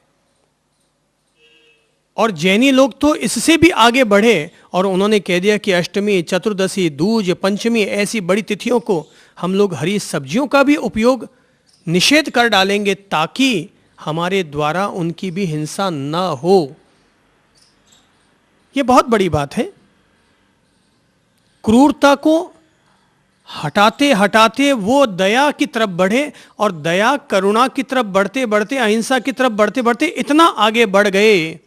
और जैनी लोग तो इससे भी आगे बढ़े और उन्होंने कह दिया कि अष्टमी, चतुर्दशी, दूज, पंचमी ऐसी बड़ी तिथियों को हम लोग हरी सब्जियों का भी उपयोग निषेध कर डालेंगे, ताकि हमारे द्वारा उनकी भी हिंसा न हो। यह बहुत बड़ी बात है। क्रूरता को हटाते हटाते वो दया की तरफ बढ़े, और दया करुणा की तरफ बढ़ते बढ़ते, अहिंसा की तरफ बढ़ते बढ़ते इतना आगे बढ़ गए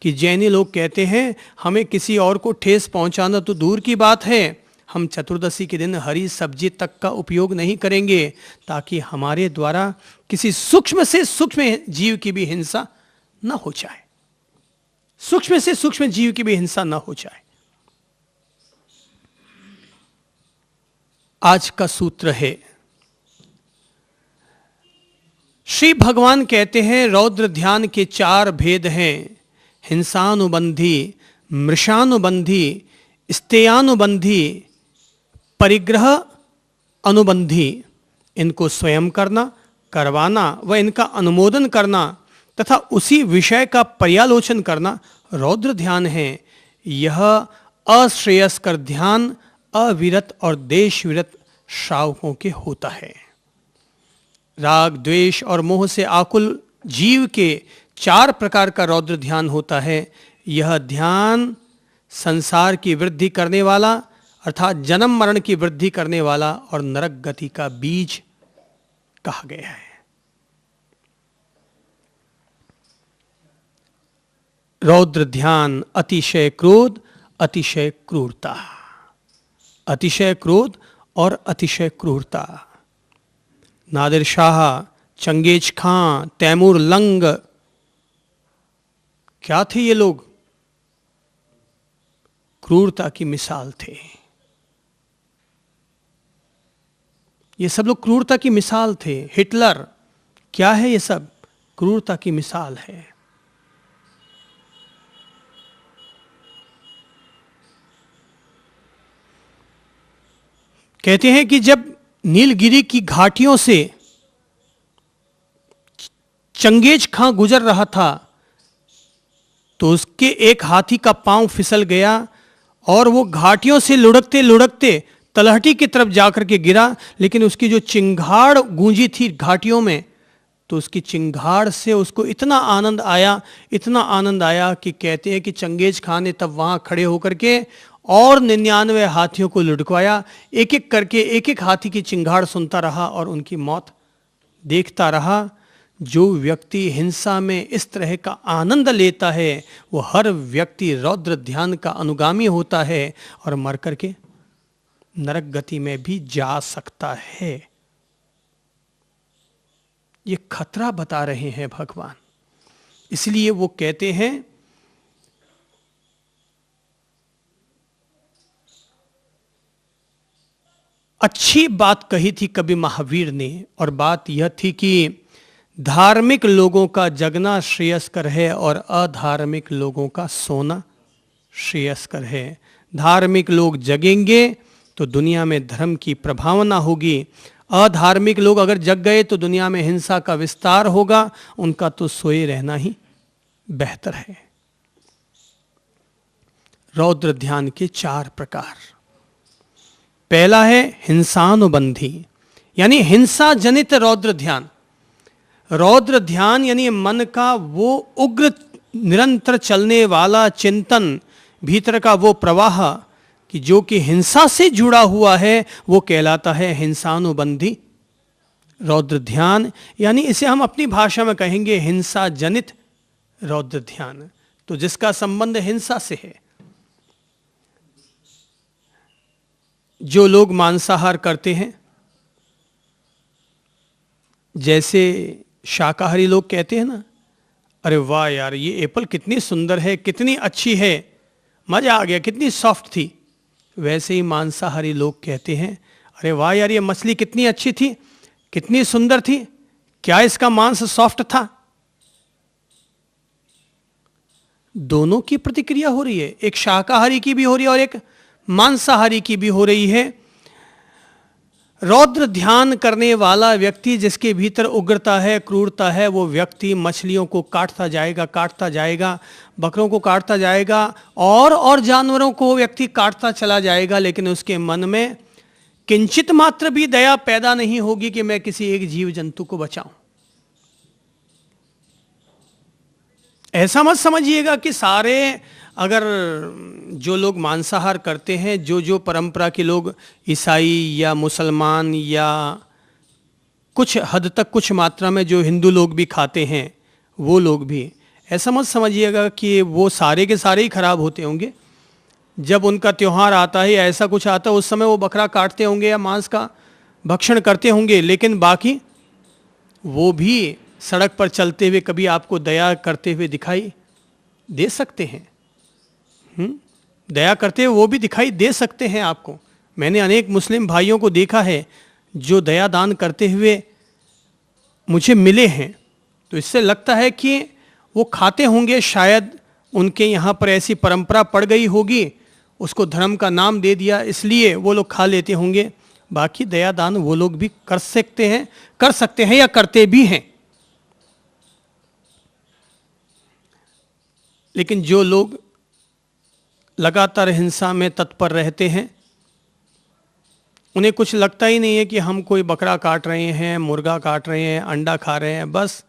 कि जैनी लोग कहते हैं हमें किसी और को ठेस पहुंचाना तो दूर की बात है, हम चतुर्दशी के दिन हरी सब्जी तक का उपयोग नहीं करेंगे, ताकि हमारे द्वारा किसी सूक्ष्म से सूक्ष्म जीव की भी हिंसा न हो जाए, सूक्ष्म से सूक्ष्म जीव की भी हिंसा न हो जाए। आज का सूत्र है, श्री भगवान कहते हैं रौद्र ध्यान के 4 भेद हैं, हिंसानुबंधी, मृषानुबंधी, स्तेयानुबंधी, परिग्रह अनुबंधी। इनको स्वयं करना, करवाना व इनका अनुमोदन करना तथा उसी विषय का पर्यालोचन करना रौद्र ध्यान है। यह अश्रेयस्कर ध्यान अविरत और देश विरत श्रावकों के होता है। राग, द्वेष और मोह से आकुल जीव के 4 प्रकार का रौद्र ध्यान होता है। यह ध्यान संसार की वृद्धि करने वाला, अर्थात जन्म मरण की वृद्धि करने वाला और नरक गति का बीज कहा गया है। रौद्र ध्यान अतिशय क्रोध, अतिशय क्रूरता, अतिशय क्रोध और अतिशय क्रूरता। नादिर शाह, चंगेज खां, तैमूर लंग, क्या थे ये लोग? क्रूरता की मिसाल थे। ये सब लोग क्रूरता की मिसाल थे। हिटलर, क्या है ये सब? क्रूरता की मिसाल है। कहते हैं कि जब नीलगिरी की घाटियों से चंगेज खां गुजर रहा था, तो उसके एक हाथी का पांव फिसल गया और वो घाटियों से लुढ़कते लुढ़कते तलहटी की तरफ जाकर के गिरा, लेकिन उसकी जो चिंगाड़ गूंजी थी घाटियों में, तो उसकी चिंगाड़ से उसको इतना आनंद आया, इतना आनंद आया कि कहते हैं कि चंगेज खान ने तब वहां खड़े होकर के और 99 हाथियों को लुढ़कवाया, एक एक करके एक एक हाथी की चिंगाड़ सुनता रहा और उनकी मौत देखता रहा। जो व्यक्ति हिंसा में इस तरह का आनंद लेता है वो हर व्यक्ति रौद्र ध्यान का अनुगामी होता है और मर करके नरक गति में भी जा सकता है। ये खतरा बता रहे हैं भगवान। इसलिए वो कहते हैं अच्छी बात कही थी कभी महावीर ने, और बात यह थी कि धार्मिक लोगों का जगना श्रेयस्कर है और अधार्मिक लोगों का सोना श्रेयस्कर है। धार्मिक लोग जगेंगे तो दुनिया में धर्म की प्रभावना होगी, अधार्मिक लोग अगर जग गए तो दुनिया में हिंसा का विस्तार होगा, उनका तो सोए रहना ही बेहतर है। रौद्र ध्यान के 4 प्रकार। पहला है हिंसानुबंधी, यानी हिंसा जनित रौद्र ध्यान। रौद्र ध्यान यानी मन का वो उग्र निरंतर चलने वाला चिंतन, भीतर का वो प्रवाह कि जो कि हिंसा से जुड़ा हुआ है, वो कहलाता है हिंसानुबंधी रौद्र ध्यान। यानी इसे हम अपनी भाषा में कहेंगे हिंसा जनित रौद्र ध्यान, तो जिसका संबंध हिंसा से है। जो लोग मांसाहार करते हैं, जैसे शाकाहारी लोग कहते हैं ना, अरे वाह यार ये एप्पल कितनी सुंदर है, कितनी अच्छी है, मजा आ गया, कितनी सॉफ्ट थी। वैसे ही मांसाहारी लोग कहते हैं, अरे वाह यार ये मछली कितनी अच्छी थी, कितनी सुंदर थी, क्या इसका मांस सॉफ्ट था। दोनों की प्रतिक्रिया हो रही है, एक शाकाहारी की भी हो रही है और एक मांसाहारी की भी हो रही है। रौद्र ध्यान करने वाला व्यक्ति जिसके भीतर उग्रता है, क्रूरता है, वो व्यक्ति मछलियों को काटता जाएगा, बकरों को काटता जाएगा और जानवरों को व्यक्ति काटता चला जाएगा, लेकिन उसके मन में किंचित मात्र भी दया पैदा नहीं होगी कि मैं किसी एक जीव जंतु को बचाऊं। ऐसा मत समझिएगा कि सारे, अगर जो लोग मांसाहार करते हैं, जो परंपरा के लोग ईसाई या मुसलमान या कुछ हद तक कुछ मात्रा में जो हिंदू लोग भी खाते हैं, वो लोग भी, ऐसा मत समझिएगा कि वो सारे के सारे ही खराब होते होंगे। जब उनका त्यौहार आता है या ऐसा कुछ आता है, उस समय वो बकरा काटते होंगे या मांस का भक्षण करते होंगे, लेकिन बाकी वो भी सड़क पर चलते हुए कभी आपको दया करते हुए दिखाई दे सकते हैं। दया करते हुए वो भी दिखाई दे सकते हैं आपको। मैंने अनेक मुस्लिम भाइयों को देखा है जो दया दान करते हुए मुझे मिले हैं, तो इससे लगता है कि वो खाते होंगे, शायद उनके यहाँ पर ऐसी परंपरा पड़ गई होगी, उसको धर्म का नाम दे दिया इसलिए वो लोग खा लेते होंगे। बाकी दया दान वो लोग भी कर सकते हैं या करते भी हैं। लेकिन जो लोग लगातार हिंसा में तत्पर रहते हैं, उन्हें कुछ लगता ही नहीं है कि हम कोई बकरा काट रहे हैं, मुर्गा काट रहे हैं, अंडा खा रहे हैं। बस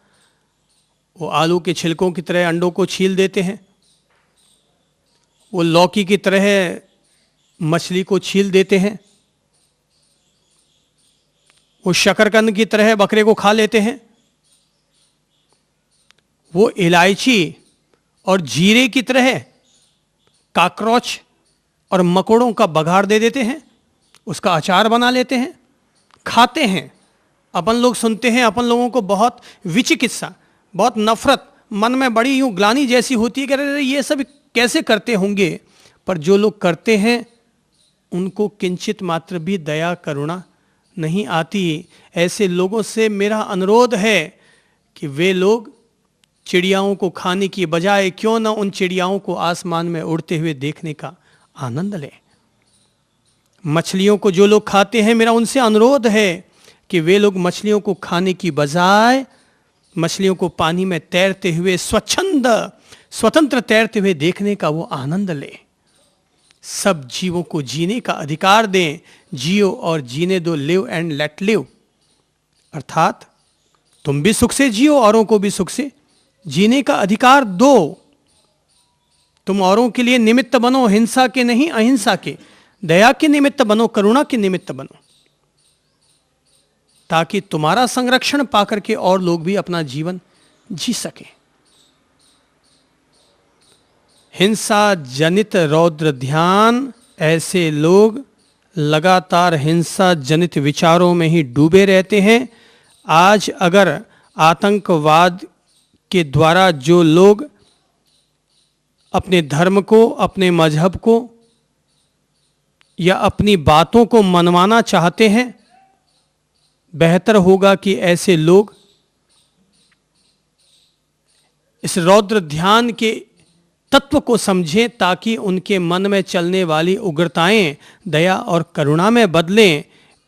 वो आलू के छिलकों की तरह अंडों को छील देते हैं, वो लौकी की तरह मछली को छील देते हैं, वो शकरकंद की तरह बकरे को खा लेते हैं, वो इलायची और जीरे की तरह काकरोच और मकोड़ों का बघाड़ दे देते हैं, उसका अचार बना लेते हैं, खाते हैं। अपन लोग सुनते हैं, अपन लोगों को बहुत विचिकित्सा, बहुत नफरत, मन में बड़ी यूं ग्लानि जैसी होती है कि अरे ये सब कैसे करते होंगे। पर जो लोग करते हैं उनको किंचित मात्र भी दया करुणा नहीं आती। ऐसे लोगों से मेरा अनुरोध है कि वे लोग चिड़ियाओं को खाने की बजाय क्यों ना उन चिड़ियाओं को आसमान में उड़ते हुए देखने का आनंद लें। मछलियों को जो लोग खाते हैं, मेरा उनसे अनुरोध है कि वे लोग मछलियों को खाने की बजाय मछलियों को पानी में तैरते हुए स्वच्छंद स्वतंत्र तैरते हुए देखने का वो आनंद ले। सब जीवों को जीने का अधिकार दें, जियो और जीने दो, लिव एंड लेट लिव। अर्थात तुम भी सुख से जियो, औरों को भी सुख से जीने का अधिकार दो। तुम औरों के लिए निमित्त बनो, हिंसा के नहीं अहिंसा के, दया के निमित्त बनो, करुणा के निमित्त बनो, ताकि तुम्हारा संरक्षण पाकर के और लोग भी अपना जीवन जी सकें। हिंसा जनित रौद्र ध्यान, ऐसे लोग लगातार हिंसा जनित विचारों में ही डूबे रहते हैं। आज अगर आतंकवाद के द्वारा जो लोग अपने धर्म को, अपने मजहब को या अपनी बातों को मनवाना चाहते हैं, बेहतर होगा कि ऐसे लोग इस रौद्र ध्यान के तत्व को समझें, ताकि उनके मन में चलने वाली उग्रताएं दया और करुणा में बदलें।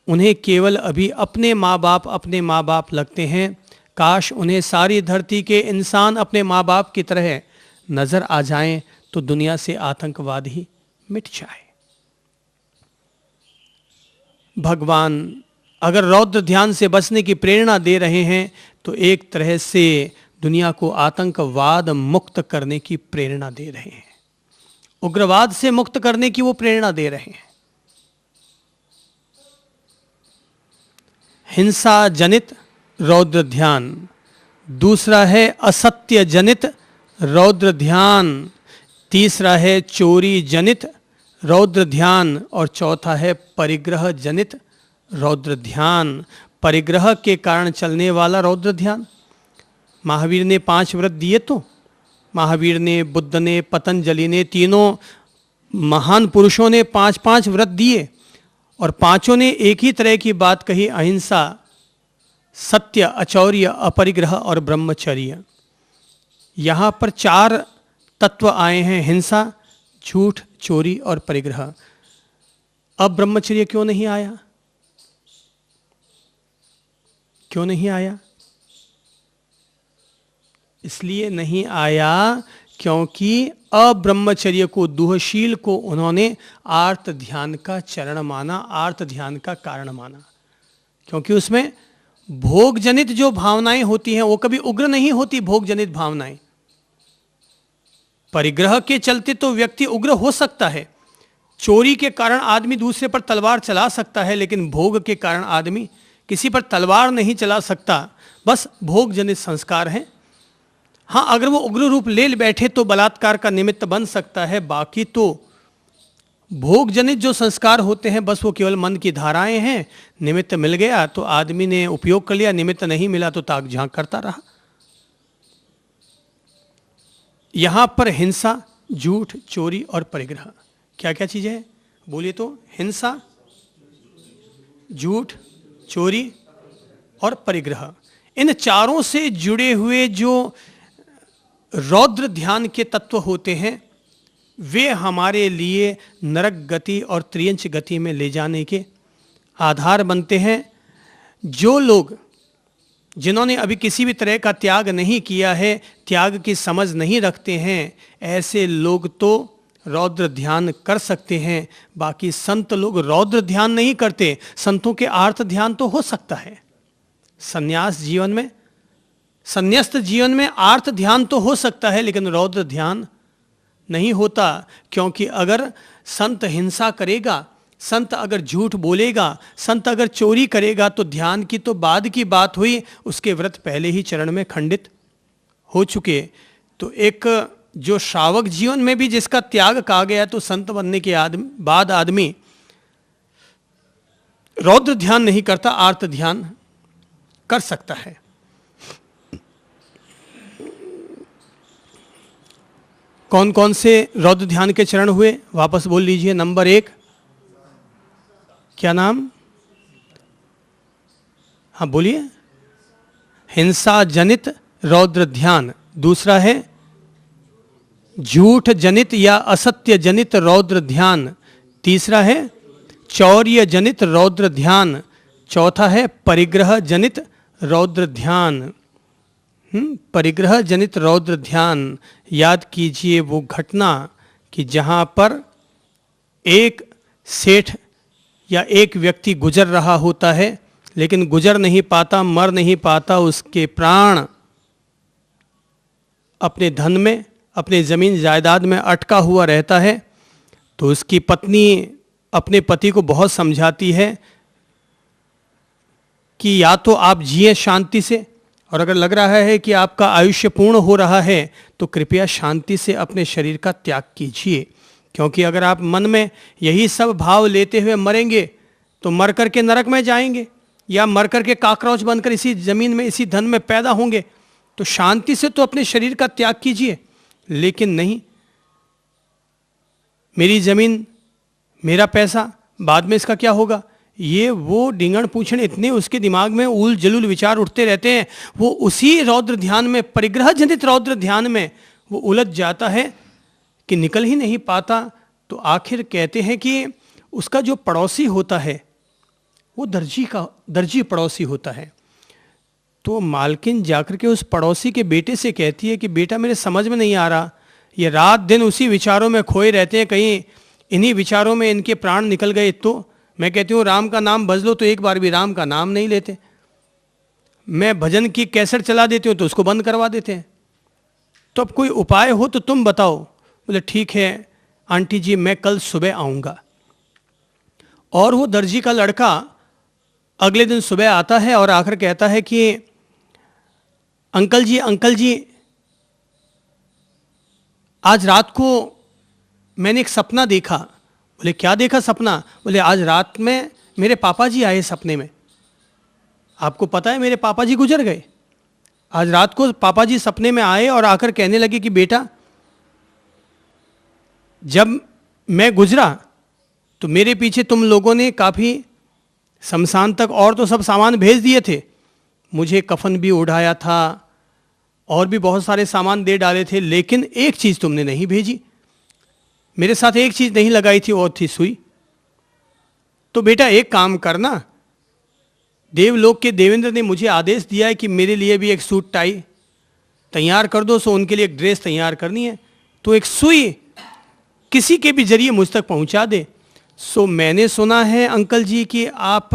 उन्हें केवल अभी अपने माँ बाप लगते हैं। काश उन्हें सारी धरती के इंसान अपने माँ बाप की तरह नजर आ जाएं, तो दुनिया से आतंकवाद ही मिट जाए। भगवान अगर रौद्र ध्यान से बचने की प्रेरणा दे रहे हैं, तो एक तरह से दुनिया को आतंकवाद मुक्त करने की प्रेरणा दे रहे हैं, उग्रवाद से मुक्त करने की वो प्रेरणा दे रहे हैं। हिंसा जनित रौद्र ध्यान, दूसरा है असत्य जनित रौद्र ध्यान, तीसरा है चोरी जनित रौद्र ध्यान, और चौथा है परिग्रह जनित रौद्र ध्यान। परिग्रह के कारण चलने वाला रौद्र ध्यान। महावीर ने 5 व्रत दिए, तो महावीर ने, बुद्ध ने, पतंजलि ने, तीनों महान पुरुषों ने 5-5 व्रत दिए, और पांचों ने एक ही तरह की बात कही, अहिंसा, सत्य, अचौर्य, अपरिग्रह और ब्रह्मचर्य। यहाँ पर 4 तत्व आए हैं, हिंसा, झूठ, चोरी और परिग्रह। अब ब्रह्मचर्य क्यों नहीं आया? क्यों नहीं आया? इसलिए नहीं आया क्योंकि अब्रह्मचर्य को, दुहशील को उन्होंने आर्त ध्यान का चरण माना, आर्त ध्यान का कारण माना। क्योंकि उसमें भोग जनित जो भावनाएं होती हैं वो कभी उग्र नहीं होती। भोग जनित भावनाएं, परिग्रह के चलते तो व्यक्ति उग्र हो सकता है, चोरी के कारण आदमी दूसरे पर तलवार चला सकता है, लेकिन भोग के कारण आदमी किसी पर तलवार नहीं चला सकता। बस भोग जनित संस्कार हैं। हाँ, अगर वो उग्र रूप ले बैठे तो बलात्कार का निमित्त बन सकता है। बाकी तो भोग जनित जो संस्कार होते हैं, बस वो केवल मन की धाराएं हैं। निमित्त मिल गया तो आदमी ने उपयोग कर लिया, निमित्त नहीं मिला तो ताक झांक करता रहा। यहां पर हिंसा, झूठ, चोरी और परिग्रह, क्या क्या चीजें हैं बोलिए तो? हिंसा, झूठ, चोरी और परिग्रह। इन चारों से जुड़े हुए जो रौद्र ध्यान के तत्व होते हैं, वे हमारे लिए नरक गति और त्रियंच गति में ले जाने के आधार बनते हैं। जो लोग, जिन्होंने अभी किसी भी तरह का त्याग नहीं किया है, त्याग की समझ नहीं रखते हैं, ऐसे लोग तो रौद्र ध्यान कर सकते हैं। बाकी संत लोग रौद्र ध्यान नहीं करते। संतों के आर्त ध्यान तो हो सकता है। संन्यास जीवन में, संन्यस्त जीवन में आर्त ध्यान तो हो सकता है, लेकिन रौद्र ध्यान नहीं होता। क्योंकि अगर संत हिंसा करेगा, संत अगर झूठ बोलेगा, संत अगर चोरी करेगा, तो ध्यान की तो बाद की बात हुई, उसके व्रत पहले ही चरण में खंडित हो चुके। तो एक जो श्रावक जीवन में भी जिसका त्याग कहा गया, तो संत बनने के बाद आदमी रौद्र ध्यान नहीं करता, आर्त ध्यान कर सकता है। कौन कौन से रौद्र ध्यान के चरण हुए, वापस बोल लीजिए। नंबर 1, क्या नाम? हाँ बोलिए। हिंसा जनित रौद्र ध्यान। दूसरा है झूठ जनित या असत्य जनित रौद्र ध्यान। तीसरा है चौर्य जनित रौद्र ध्यान। चौथा है परिग्रह जनित रौद्र ध्यान। परिग्रह जनित रौद्र ध्यान। याद कीजिए वो घटना कि जहाँ पर एक सेठ या एक व्यक्ति गुजर रहा होता है, लेकिन गुजर नहीं पाता, मर नहीं पाता, उसके प्राण अपने धन में, अपने ज़मीन जायदाद में अटका हुआ रहता है। तो उसकी पत्नी अपने पति को बहुत समझाती है कि या तो आप जिए शांति से, और अगर लग रहा है कि आपका आयुष्य पूर्ण हो रहा है तो कृपया शांति से अपने शरीर का त्याग कीजिए, क्योंकि अगर आप मन में यही सब भाव लेते हुए मरेंगे तो मर कर के नरक में जाएंगे, या मर कर के काकरोच बनकर इसी जमीन में, इसी धन में पैदा होंगे। तो शांति से तो अपने शरीर का त्याग कीजिए। लेकिन नहीं, मेरी जमीन, मेरा पैसा, बाद में इसका क्या होगा, ये वो डिंगण पूछने इतने उसके दिमाग में उल जलूल विचार उठते रहते हैं। वो उसी रौद्र ध्यान में, परिग्रह जनित रौद्र ध्यान में वो उलझ जाता है कि निकल ही नहीं पाता। तो आखिर कहते हैं कि उसका जो पड़ोसी होता है वो दर्जी पड़ोसी होता है। तो मालकिन जाकर के उस पड़ोसी के बेटे से कहती है कि बेटा, मेरे समझ में नहीं आ रहा, ये रात दिन उसी विचारों में खोए रहते हैं, कहीं इन्हीं विचारों में इनके प्राण निकल गए। तो मैं कहती हूँ राम का नाम बदलो, तो एक बार भी राम का नाम नहीं लेते। मैं भजन की कैसेट चला देती हूँ तो उसको बंद करवा देते हैं। तो अब कोई उपाय हो तो तुम बताओ। बोले ठीक है आंटी जी, मैं कल सुबह आऊँगा। और वो दर्जी का लड़का अगले दिन सुबह आता है और आकर कहता है कि अंकल जी, आज रात को मैंने एक सपना देखा। बोले क्या देखा सपना? बोले आज रात में मेरे पापा जी आए सपने में। आपको पता है मेरे पापा जी गुजर गए। आज रात को पापा जी सपने में आए और आकर कहने लगे कि बेटा, जब मैं गुजरा तो मेरे पीछे तुम लोगों ने काफ़ी शमशान तक और तो सब सामान भेज दिए थे, मुझे कफन भी उड़ाया था और भी बहुत सारे सामान दे डाले थे, लेकिन एक चीज़ तुमने नहीं भेजी, मेरे साथ एक चीज़ नहीं लगाई थी, और थी सुई। तो बेटा एक काम करना, देवलोक के देवेंद्र ने मुझे आदेश दिया है कि मेरे लिए भी एक सूट टाई तैयार कर दो। सो उनके लिए एक ड्रेस तैयार करनी है, तो एक सुई किसी के भी जरिए मुझ तक पहुंचा दे। सो मैंने सुना है अंकल जी कि आप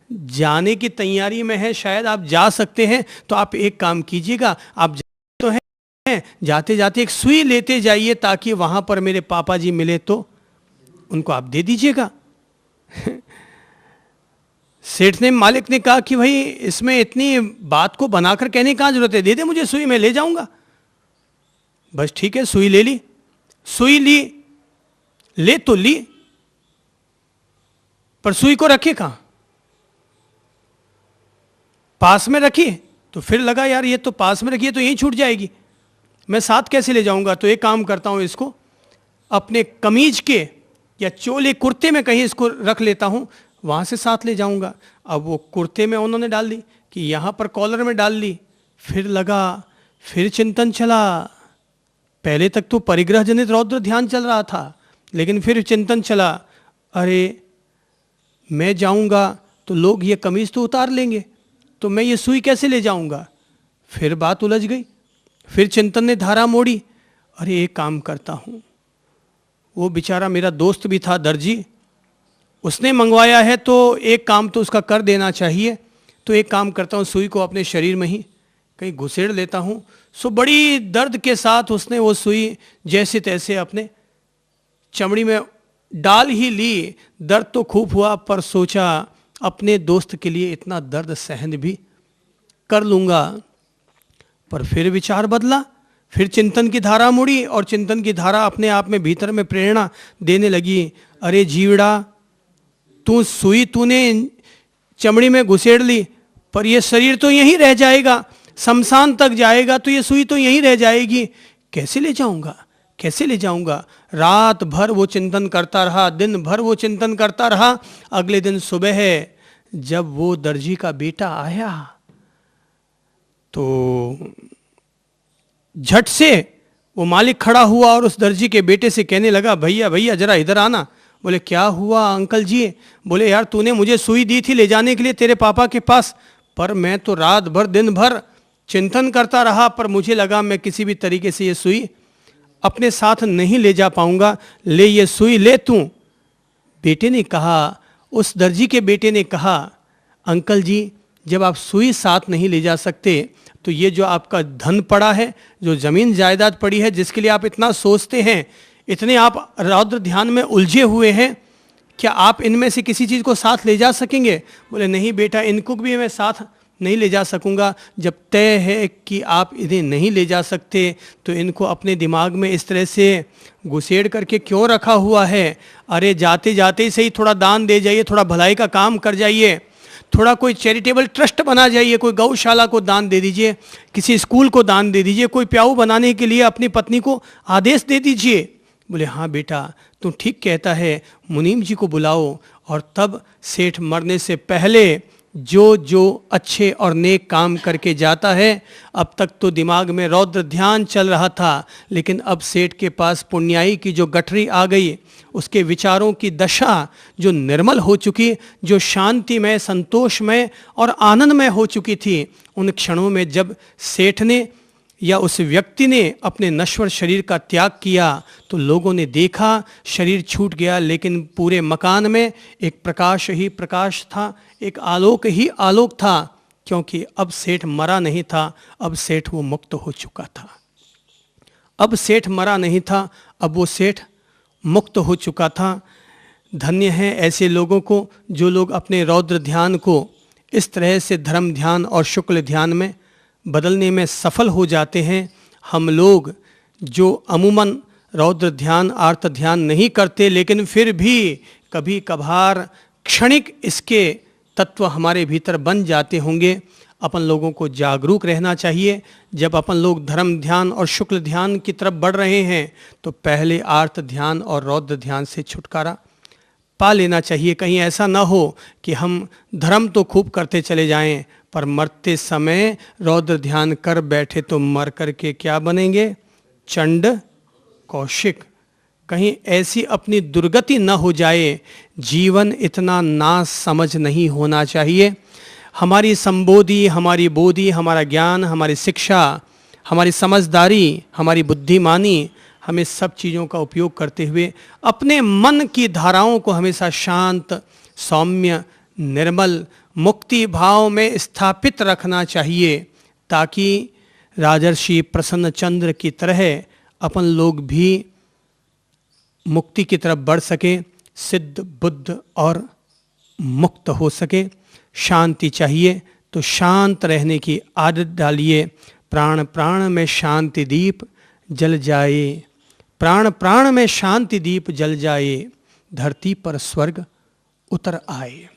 जाने की तैयारी में हैं, शायद आप जा सकते हैं, तो आप एक काम कीजिएगा, आप तो हैं, जाते जाते एक सुई लेते जाइए ताकि वहाँ पर मेरे पापा जी मिले तो उनको आप दे दीजिएगा। सेठ ने, मालिक ने कहा कि भाई इसमें इतनी बात को बनाकर कहने की क्या जरूरत है, दे दे मुझे सुई, मैं ले जाऊंगा। बस ठीक है, सुई ले ली। सुई ली, ले तो ली, पर सुई को रखे कहाँ? पास में रखी। तो फिर लगा यार ये तो पास में रखी है तो यहीं छूट जाएगी, मैं साथ कैसे ले जाऊंगा। तो एक काम करता हूं, इसको अपने कमीज के या चोले कुर्ते में कहीं इसको रख लेता हूं, वहां से साथ ले जाऊंगा। अब वो कुर्ते में उन्होंने डाल दी कि यहां पर कॉलर में डाल ली। फिर लगा, फिर चिंतन चला। पहले तक तो परिग्रह जनित रौद्र ध्यान चल रहा था, लेकिन फिर चिंतन चला, अरे मैं जाऊंगा तो लोग ये कमीज तो उतार लेंगे, तो मैं ये सुई कैसे ले जाऊंगा। फिर बात उलझ गई। फिर चिंतन ने धारा मोड़ी, अरे एक काम करता हूँ, वो बेचारा मेरा दोस्त भी था दर्जी, उसने मंगवाया है तो एक काम तो उसका कर देना चाहिए। तो एक काम करता हूँ, सुई को अपने शरीर में ही कहीं घुसेड़ लेता हूँ। सो बड़ी दर्द के साथ उसने वो सुई जैसे तैसे अपने चमड़ी में डाल ही ली। दर्द तो खूब हुआ, पर सोचा अपने दोस्त के लिए इतना दर्द सहन भी कर लूँगा। पर फिर विचार बदला, फिर चिंतन की धारा मुड़ी, और चिंतन की धारा अपने आप में भीतर में प्रेरणा देने लगी, अरे जीवड़ा, तू सुई तूने चमड़ी में घुसेड़ ली, पर ये शरीर तो यहीं रह जाएगा, शमशान तक जाएगा तो ये सुई तो यहीं रह जाएगी, कैसे ले जाऊंगा, कैसे ले जाऊंगा। रात भर वो चिंतन करता रहा, दिन भर वो चिंतन करता रहा। अगले दिन सुबह है जब वो दर्जी का बेटा आया तो झट से वो मालिक खड़ा हुआ और उस दर्जी के बेटे से कहने लगा, भैया भैया जरा इधर आना। बोले क्या हुआ अंकल जी? बोले यार तूने मुझे सुई दी थी ले जाने के लिए तेरे पापा के पास, पर मैं तो रात भर दिन भर चिंतन करता रहा, पर मुझे लगा मैं किसी भी तरीके से ये सुई अपने साथ नहीं ले जा पाऊंगा। ले ये सुई ले तू। बेटे ने कहा, उस दर्जी के बेटे ने कहा, अंकल जी जब आप सुई साथ नहीं ले जा सकते तो ये जो आपका धन पड़ा है, जो जमीन जायदाद पड़ी है, जिसके लिए आप इतना सोचते हैं, इतने आप रौद्र ध्यान में उलझे हुए हैं, क्या आप इनमें से किसी चीज़ को साथ ले जा सकेंगे? बोले नहीं बेटा, इनको भी मैं साथ नहीं ले जा सकूंगा। जब तय है कि आप इन्हें नहीं ले जा सकते तो इनको अपने दिमाग में इस तरह से घुसेड़ करके क्यों रखा हुआ है? अरे जाते जाते ही सही थोड़ा दान दे जाइए, थोड़ा भलाई का काम कर जाइए, थोड़ा कोई चैरिटेबल ट्रस्ट बना जाइए, कोई गौशाला को दान दे दीजिए, किसी स्कूल को दान दे दीजिए, कोई प्याऊ बनाने के लिए अपनी पत्नी को आदेश दे दीजिए। बोले हाँ बेटा तू ठीक कहता है, मुनीम जी को बुलाओ। और तब सेठ मरने से पहले जो अच्छे और नेक काम करके जाता है, अब तक तो दिमाग में रौद्र ध्यान चल रहा था, लेकिन अब सेठ के पास पुण्याई की जो गठरी आ गई, उसके विचारों की दशा जो निर्मल हो चुकी, जो शांतिमय, संतोषमय और आनंदमय हो चुकी थी, उन क्षणों में जब सेठ ने या उस व्यक्ति ने अपने नश्वर शरीर का त्याग किया तो लोगों ने देखा शरीर छूट गया, लेकिन पूरे मकान में एक प्रकाश ही प्रकाश था, एक आलोक ही आलोक था, क्योंकि अब सेठ मरा नहीं था, अब सेठ वो मुक्त हो चुका था। अब सेठ मरा नहीं था, अब वो सेठ मुक्त हो चुका था। धन्य है ऐसे लोगों को जो लोग अपने रौद्र ध्यान को इस तरह से धर्म ध्यान और शुक्ल ध्यान में बदलने में सफल हो जाते हैं। हम लोग जो अमूमन रौद्र ध्यान आर्त ध्यान नहीं करते, लेकिन फिर भी कभी कभार क्षणिक इसके तत्व हमारे भीतर बन जाते होंगे, अपन लोगों को जागरूक रहना चाहिए। जब अपन लोग धर्म ध्यान और शुक्ल ध्यान की तरफ बढ़ रहे हैं तो पहले आर्त ध्यान और रौद्र ध्यान से छुटकारा पा लेना चाहिए। कहीं ऐसा ना हो कि हम धर्म तो खूब करते चले जाएं, पर मरते समय रौद्र ध्यान कर बैठे तो मर करके क्या बनेंगे? चंड कौशिक। कहीं ऐसी अपनी दुर्गति न हो जाए। जीवन इतना ना समझ नहीं होना चाहिए। हमारी संबोधि, हमारी बोधि, हमारा ज्ञान, हमारी शिक्षा, हमारी समझदारी, हमारी बुद्धिमानी, हमें सब चीज़ों का उपयोग करते हुए अपने मन की धाराओं को हमेशा शांत, सौम्य, निर्मल, मुक्ति भाव में स्थापित रखना चाहिए, ताकि राजर्षि प्रसन्न चंद्र की तरह अपन लोग भी मुक्ति की तरफ बढ़ सके, सिद्ध बुद्ध और मुक्त हो सके। शांति चाहिए तो शांत रहने की आदत डालिए। प्राण प्राण में शांति दीप जल जाए, प्राण प्राण में शांति दीप जल जाए, धरती पर स्वर्ग उतर आए।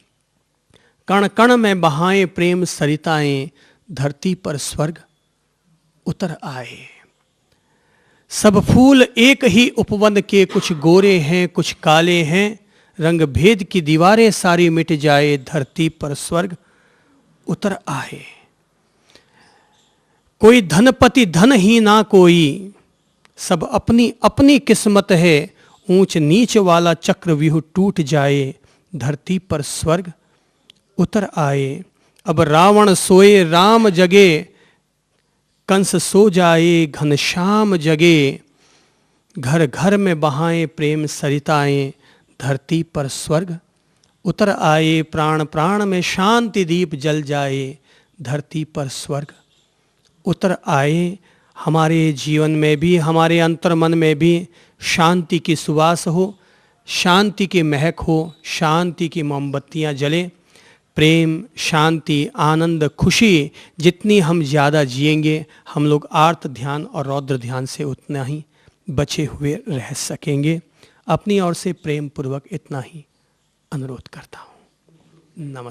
कण कण में बहाएं प्रेम सरिताएं, धरती पर स्वर्ग उतर आए। सब फूल एक ही उपवन के, कुछ गोरे हैं कुछ काले हैं, रंग भेद की दीवारें सारी मिट जाए, धरती पर स्वर्ग उतर आए। कोई धनपति धन ही ना कोई, सब अपनी अपनी किस्मत है, ऊंच नीच वाला चक्रव्यूह टूट जाए, धरती पर स्वर्ग उतर आए। अब रावण सोए राम जगे, कंस सो जाए घनश्याम जगे, घर घर में बहाएं प्रेम सरिताएं, धरती पर स्वर्ग उतर आए। प्राण प्राण में शांति दीप जल जाए, धरती पर स्वर्ग उतर आए। हमारे जीवन में भी, हमारे अंतर्मन में भी शांति की सुवास हो, शांति की महक हो, शांति की मोमबत्तियाँ जलें। प्रेम, शांति, आनंद, खुशी जितनी हम ज़्यादा जिएंगे, हम लोग आर्त ध्यान और रौद्र ध्यान से उतना ही बचे हुए रह सकेंगे। अपनी ओर से प्रेम पूर्वक इतना ही अनुरोध करता हूँ। नमस्कार।